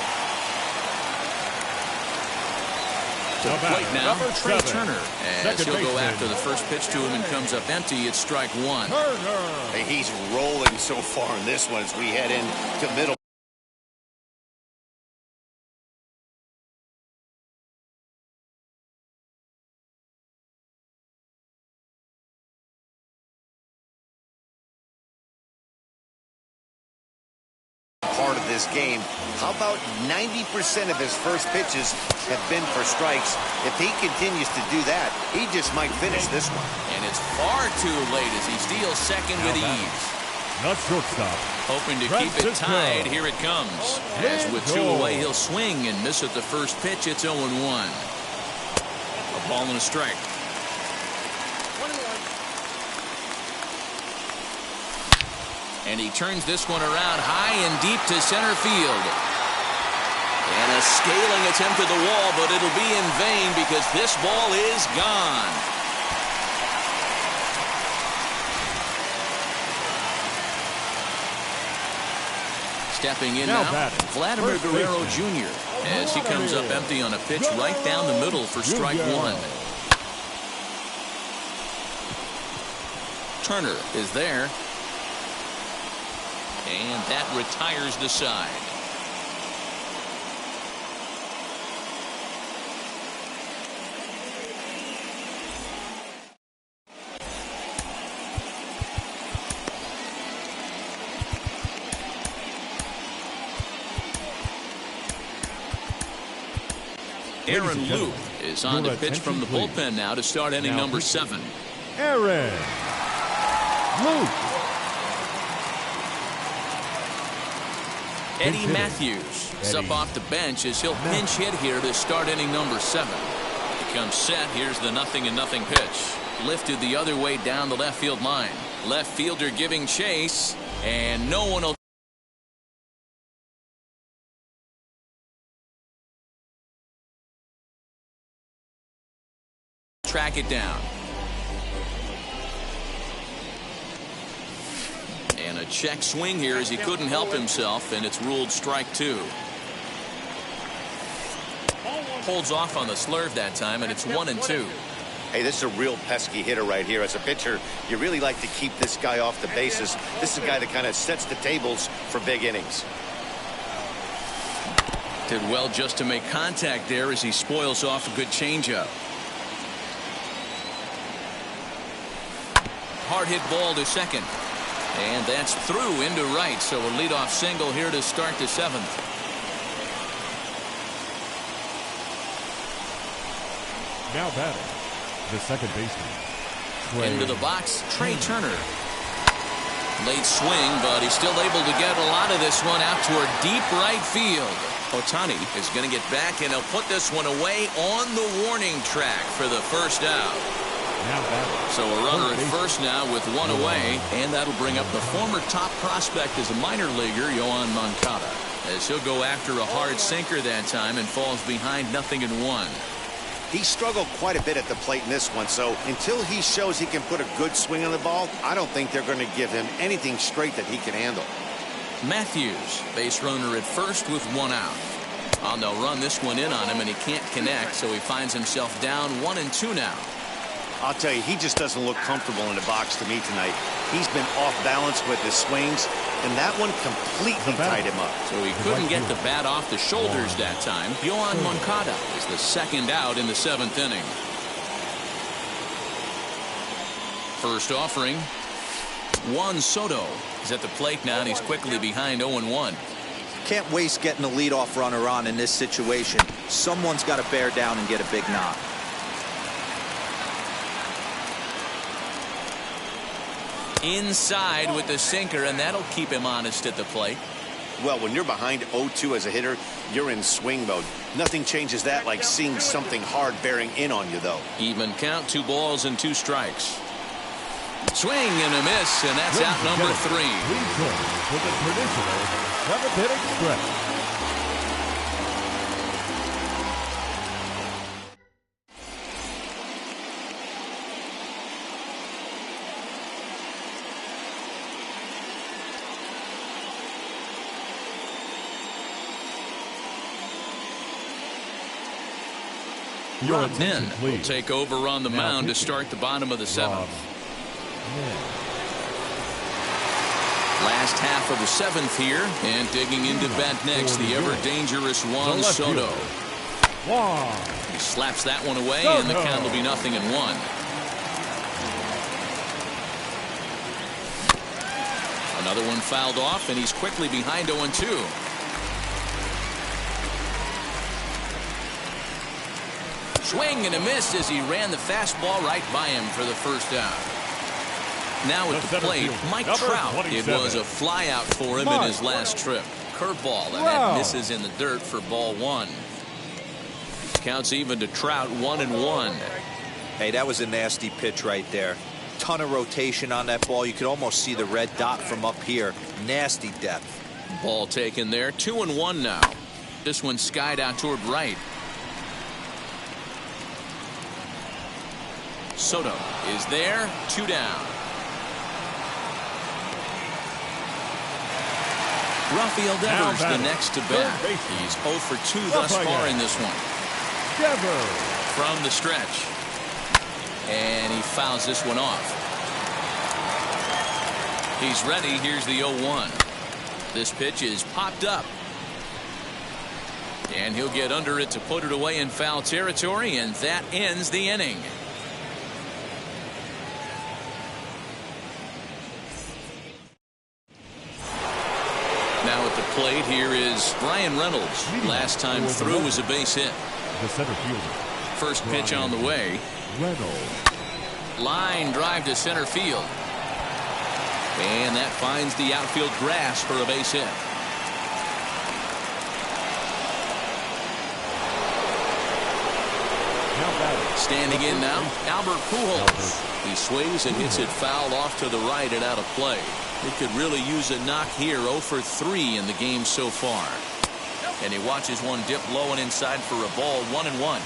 To the plate now, Trey Turner, as he'll go after the first pitch to him and comes up empty. It's strike 1. Hey, he's rolling so far in this one as we head into middle. Part of this game. How about 90% of his first pitches have been for strikes? If he continues to do that, he just might finish this one. And it's far too late as he steals second with ease. Not shortstop. Hoping to keep it tied. Here it comes. As with 2 away, he'll swing and miss at the first pitch. It's 0-1. A ball and a strike. And he turns this one around high and deep to center field. And a scaling attempt at the wall, but it'll be in vain because this ball is gone. Stepping in now Vladimir Guerrero Jr. as he comes up empty on a pitch right down the middle for strike 1. Turner is there. And that retires the side. Aaron Loup is on to pitch from the bullpen now to start inning number 7. Aaron Loup. Eddie Matthews is up off the bench as he'll pinch hit here to start inning number 7. He comes set. Here's the 0-0 pitch. Lifted the other way down the left field line. Left fielder giving chase, and no one will track it down. And a check swing here as he couldn't help himself, and it's ruled strike 2. Holds off on the slurve that time, and it's 1-2. Hey, this is a real pesky hitter right here. As a pitcher, you really like to keep this guy off the bases. This is a guy that kind of sets the tables for big innings. Did well just to make contact there as he spoils off a good changeup. Hard hit ball to second. And that's through into right. So a leadoff single here to start the seventh. Now batting, the second baseman. Trey. Into the box, Trey Turner. Late swing, but he's still able to get a lot of this one out toward deep right field. Ohtani is going to get back, and he'll put this one away on the warning track for the first out. Now batting. So a runner at first now with one away, and that'll bring up the former top prospect as a minor leaguer, Yoan Moncada, as he'll go after a hard sinker that time and falls behind 0-1. He struggled quite a bit at the plate in this one, so until he shows he can put a good swing on the ball, I don't think they're going to give him anything straight that he can handle. Matthews, base runner at first with one out. And they'll run this one in on him, and he can't connect, so he finds himself down 1-2 now. I'll tell you, he just doesn't look comfortable in the box to me tonight. He's been off balance with his swings, and that one completely tied him up. So he couldn't get the bat off the shoulders that time. Yoan Moncada is the second out in the seventh inning. First offering, Juan Soto is at the plate now, and he's quickly behind 0-1. Can't waste getting a leadoff runner on in this situation. Someone's got to bear down and get a big knock. Inside with the sinker, and that'll keep him honest at the plate. Well, when you're behind 0-2 as a hitter, you're in swing mode. Nothing changes that like seeing something hard bearing in on you, though. Even count, 2 balls and 2 strikes. Swing and a miss, and that's out number 3. Return to the traditional seventh inning stretch. Rob Nen will take over on the mound to start the bottom of the seventh. Last half of the seventh here, and digging into bat next, the ever-dangerous Juan Soto. He slaps that one away, and the count will be 0-1. Another one fouled off, and he's quickly behind 0-2. Swing and a miss as he ran the fastball right by him for the first out. Now at the plate, Mike Trout. It was a flyout for him in his last trip. Curveball, and that misses in the dirt for ball 1. Counts even to Trout, 1-1. Hey, that was a nasty pitch right there. Ton of rotation on that ball. You could almost see the red dot from up here. Nasty depth. Ball taken there, 2-1 now. This one skied out toward right. Soto is there, 2 down. Rafael Devers the next to bat. He's 0 for 2 thus far in this one. From the stretch. And he fouls this one off. He's ready. Here's the 0-1. This pitch is popped up. And he'll get under it to put it away in foul territory, and that ends the inning. Now at the plate here is Brian Reynolds. Last time through was a base hit. The center fielder. First pitch on the way. Reynolds. Line drive to center field. And that finds the outfield grass for a base hit. Standing in now, Albert Pujols. He swings and hits it foul off to the right and out of play. He could really use a knock here. 0 for 3 in the game so far. And he watches one dip low and inside for a ball, 1-1.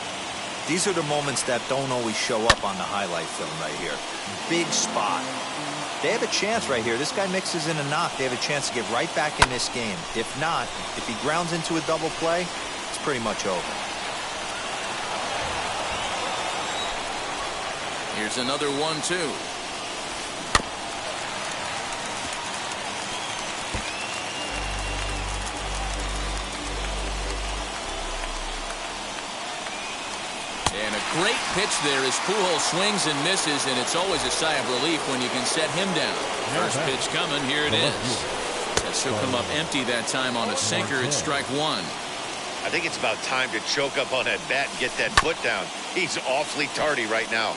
These are the moments that don't always show up on the highlight film right here. Big spot. They have a chance right here. This guy mixes in a knock. They have a chance to get right back in this game. If not, if he grounds into a double play, it's pretty much over. Here's another 1-2. And a great pitch there as Pujols swings and misses, and it's always a sigh of relief when you can set him down. First pitch coming, here it is. As he'll come up empty that time on a sinker. It's strike one. I think it's about time to choke up on that bat and get that foot down. He's awfully tardy right now.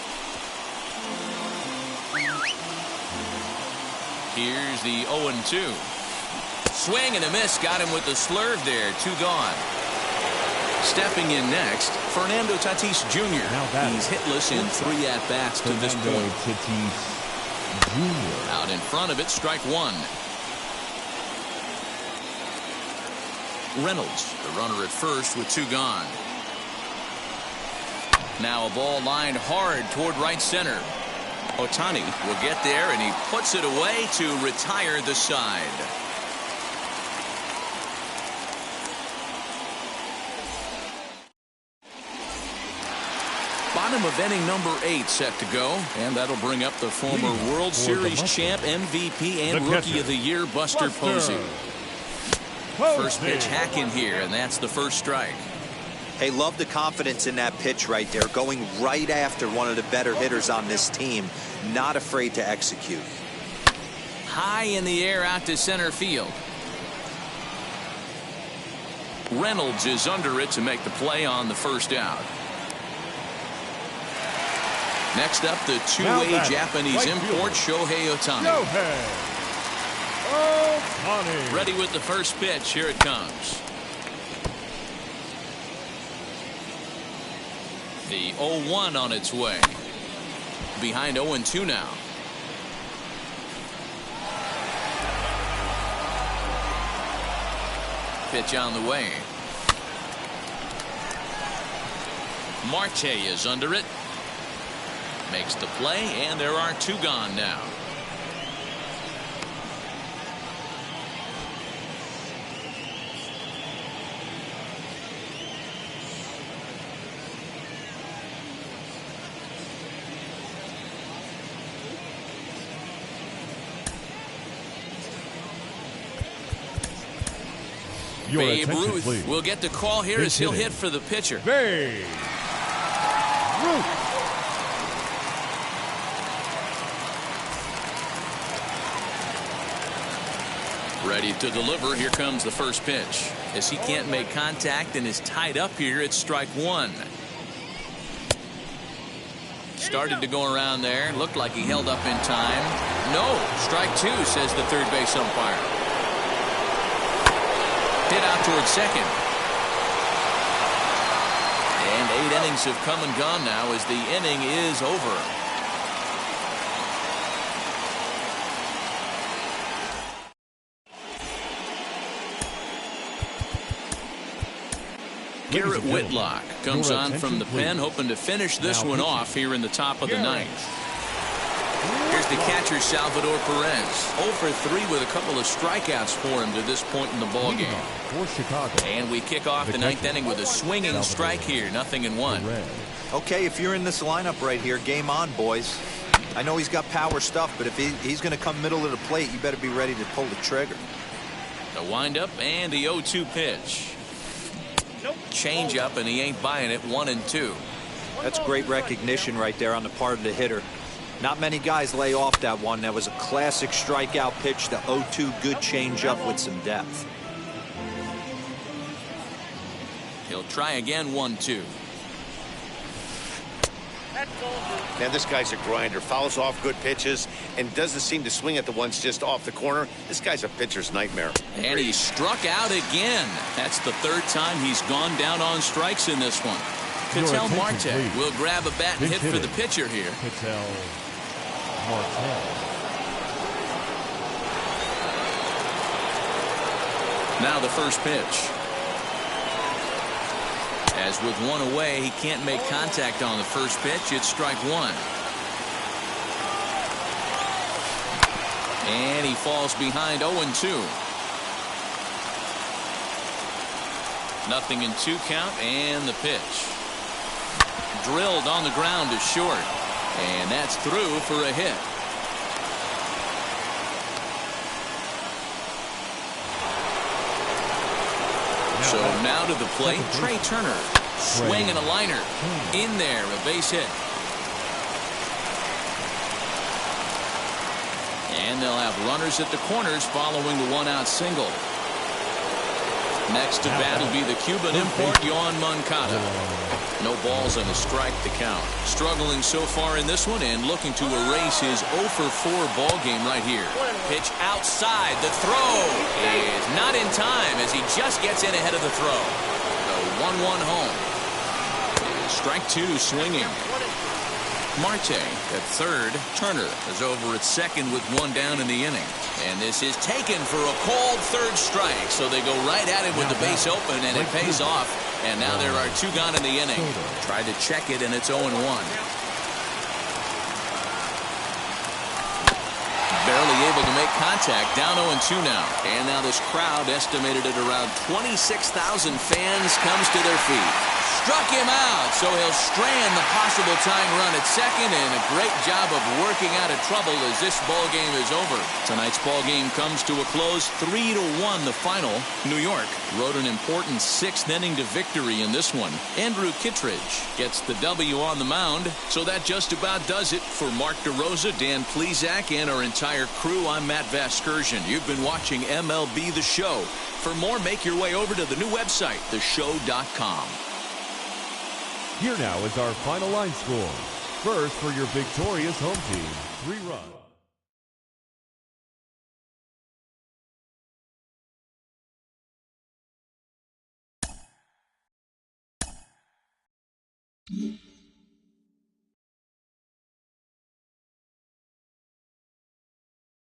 Here's the 0-2. Swing and a miss. Got him with the slurve there. 2 gone. Stepping in next, Fernando Tatis Jr. He's hitless in 3 at-bats to this point. Tatis Jr. Out in front of it, strike one. Reynolds, the runner at first with 2 gone. Now a ball lined hard toward right center. Ohtani will get there, and he puts it away to retire the side. Bottom of inning number 8 set to go, and that'll bring up the former World Series champ, MVP, and Rookie of the Year, Buster Posey. First pitch hack in here, and that's the first strike. Hey, love the confidence in that pitch right there, going right after one of the better hitters on this team, not afraid to execute. High in the air out to center field. Reynolds is under it to make the play on the first out. Next up, the two-way Japanese import, Shohei Ohtani. Ready with the first pitch. Here it comes. The 0-1 on its way. Behind 0-2 now. Pitch on the way. Marte is under it. Makes the play, and there are 2 gone now. Babe Ruth will get the call here as he'll hit for the pitcher. Babe Ruth. Ready to deliver. Here comes the first pitch. As he can't make contact and is tied up here, it's strike one. Started to go around there. Looked like he held up in time. No. Strike two, says the third base umpire. Hit out towards second. And 8 innings have come and gone now as the inning is over. Garrett Whitlock comes on from the pen, hoping to finish this one off here in the top of the ninth. Here's the catcher, Salvador Perez. 0 for 3 with a couple of strikeouts for him to this point in the ballgame. And we kick off the ninth inning with a swinging strike here. 0-1. Okay, if you're in this lineup right here, game on, boys. I know he's got power stuff, but if he's going to come middle of the plate, you better be ready to pull the trigger. The windup and the 0-2 pitch. Change up, and he ain't buying it. 1-2. That's great recognition right there on the part of the hitter. Not many guys lay off that one. That was a classic strikeout pitch. The 0-2 good changeup with some depth. He'll try again. 1-2. Man, this guy's a grinder. Fouls off good pitches and doesn't seem to swing at the ones just off the corner. This guy's a pitcher's nightmare. And he struck out again. That's the third time he's gone down on strikes in this one. Ketel Marte will grab a bat and hit for the pitcher here. Ketel Marte. Now the first pitch. As with one away, he can't make contact on the first pitch. It's strike one. And he falls behind 0-2. 0-2 count, and the pitch. Drilled on the ground to short. And that's through for a hit. So now to the plate, Trey Turner. Swing and a liner. In there, a base hit. And they'll have runners at the corners following the one-out single. Next to bat will be the Cuban import, Yoan Moncada. No balls and a strike to count. Struggling so far in this one and looking to erase his 0 for 4 ball game right here. Pitch outside. The throw is not in time as he just gets in ahead of the throw. The 1-1 home. And strike 2 swinging. Marte at third. Turner is over at second with 1 down in the inning. And this is taken for a called third strike. So they go right at him with the base open, and it pays off. And now there are 2 gone in the inning. Tried to check it, and it's 0-1. Barely able to make contact. Down 0-2 now. And now this crowd, estimated at around 26,000 fans, comes to their feet. Struck him out, so he'll strand the possible tying run at second, and a great job of working out of trouble as this ball game is over. Tonight's ball game comes to a close, 3-1 the final. New York rode an important 6th inning to victory in this one. Andrew Kittredge gets the W on the mound, so that just about does it for Mark DeRosa, Dan Plesac, and our entire crew. I'm Matt Vasgersian. You've been watching MLB The Show. For more, make your way over to the new website, theshow.com. Here now is our final line score. First, for your victorious home team, 3 runs.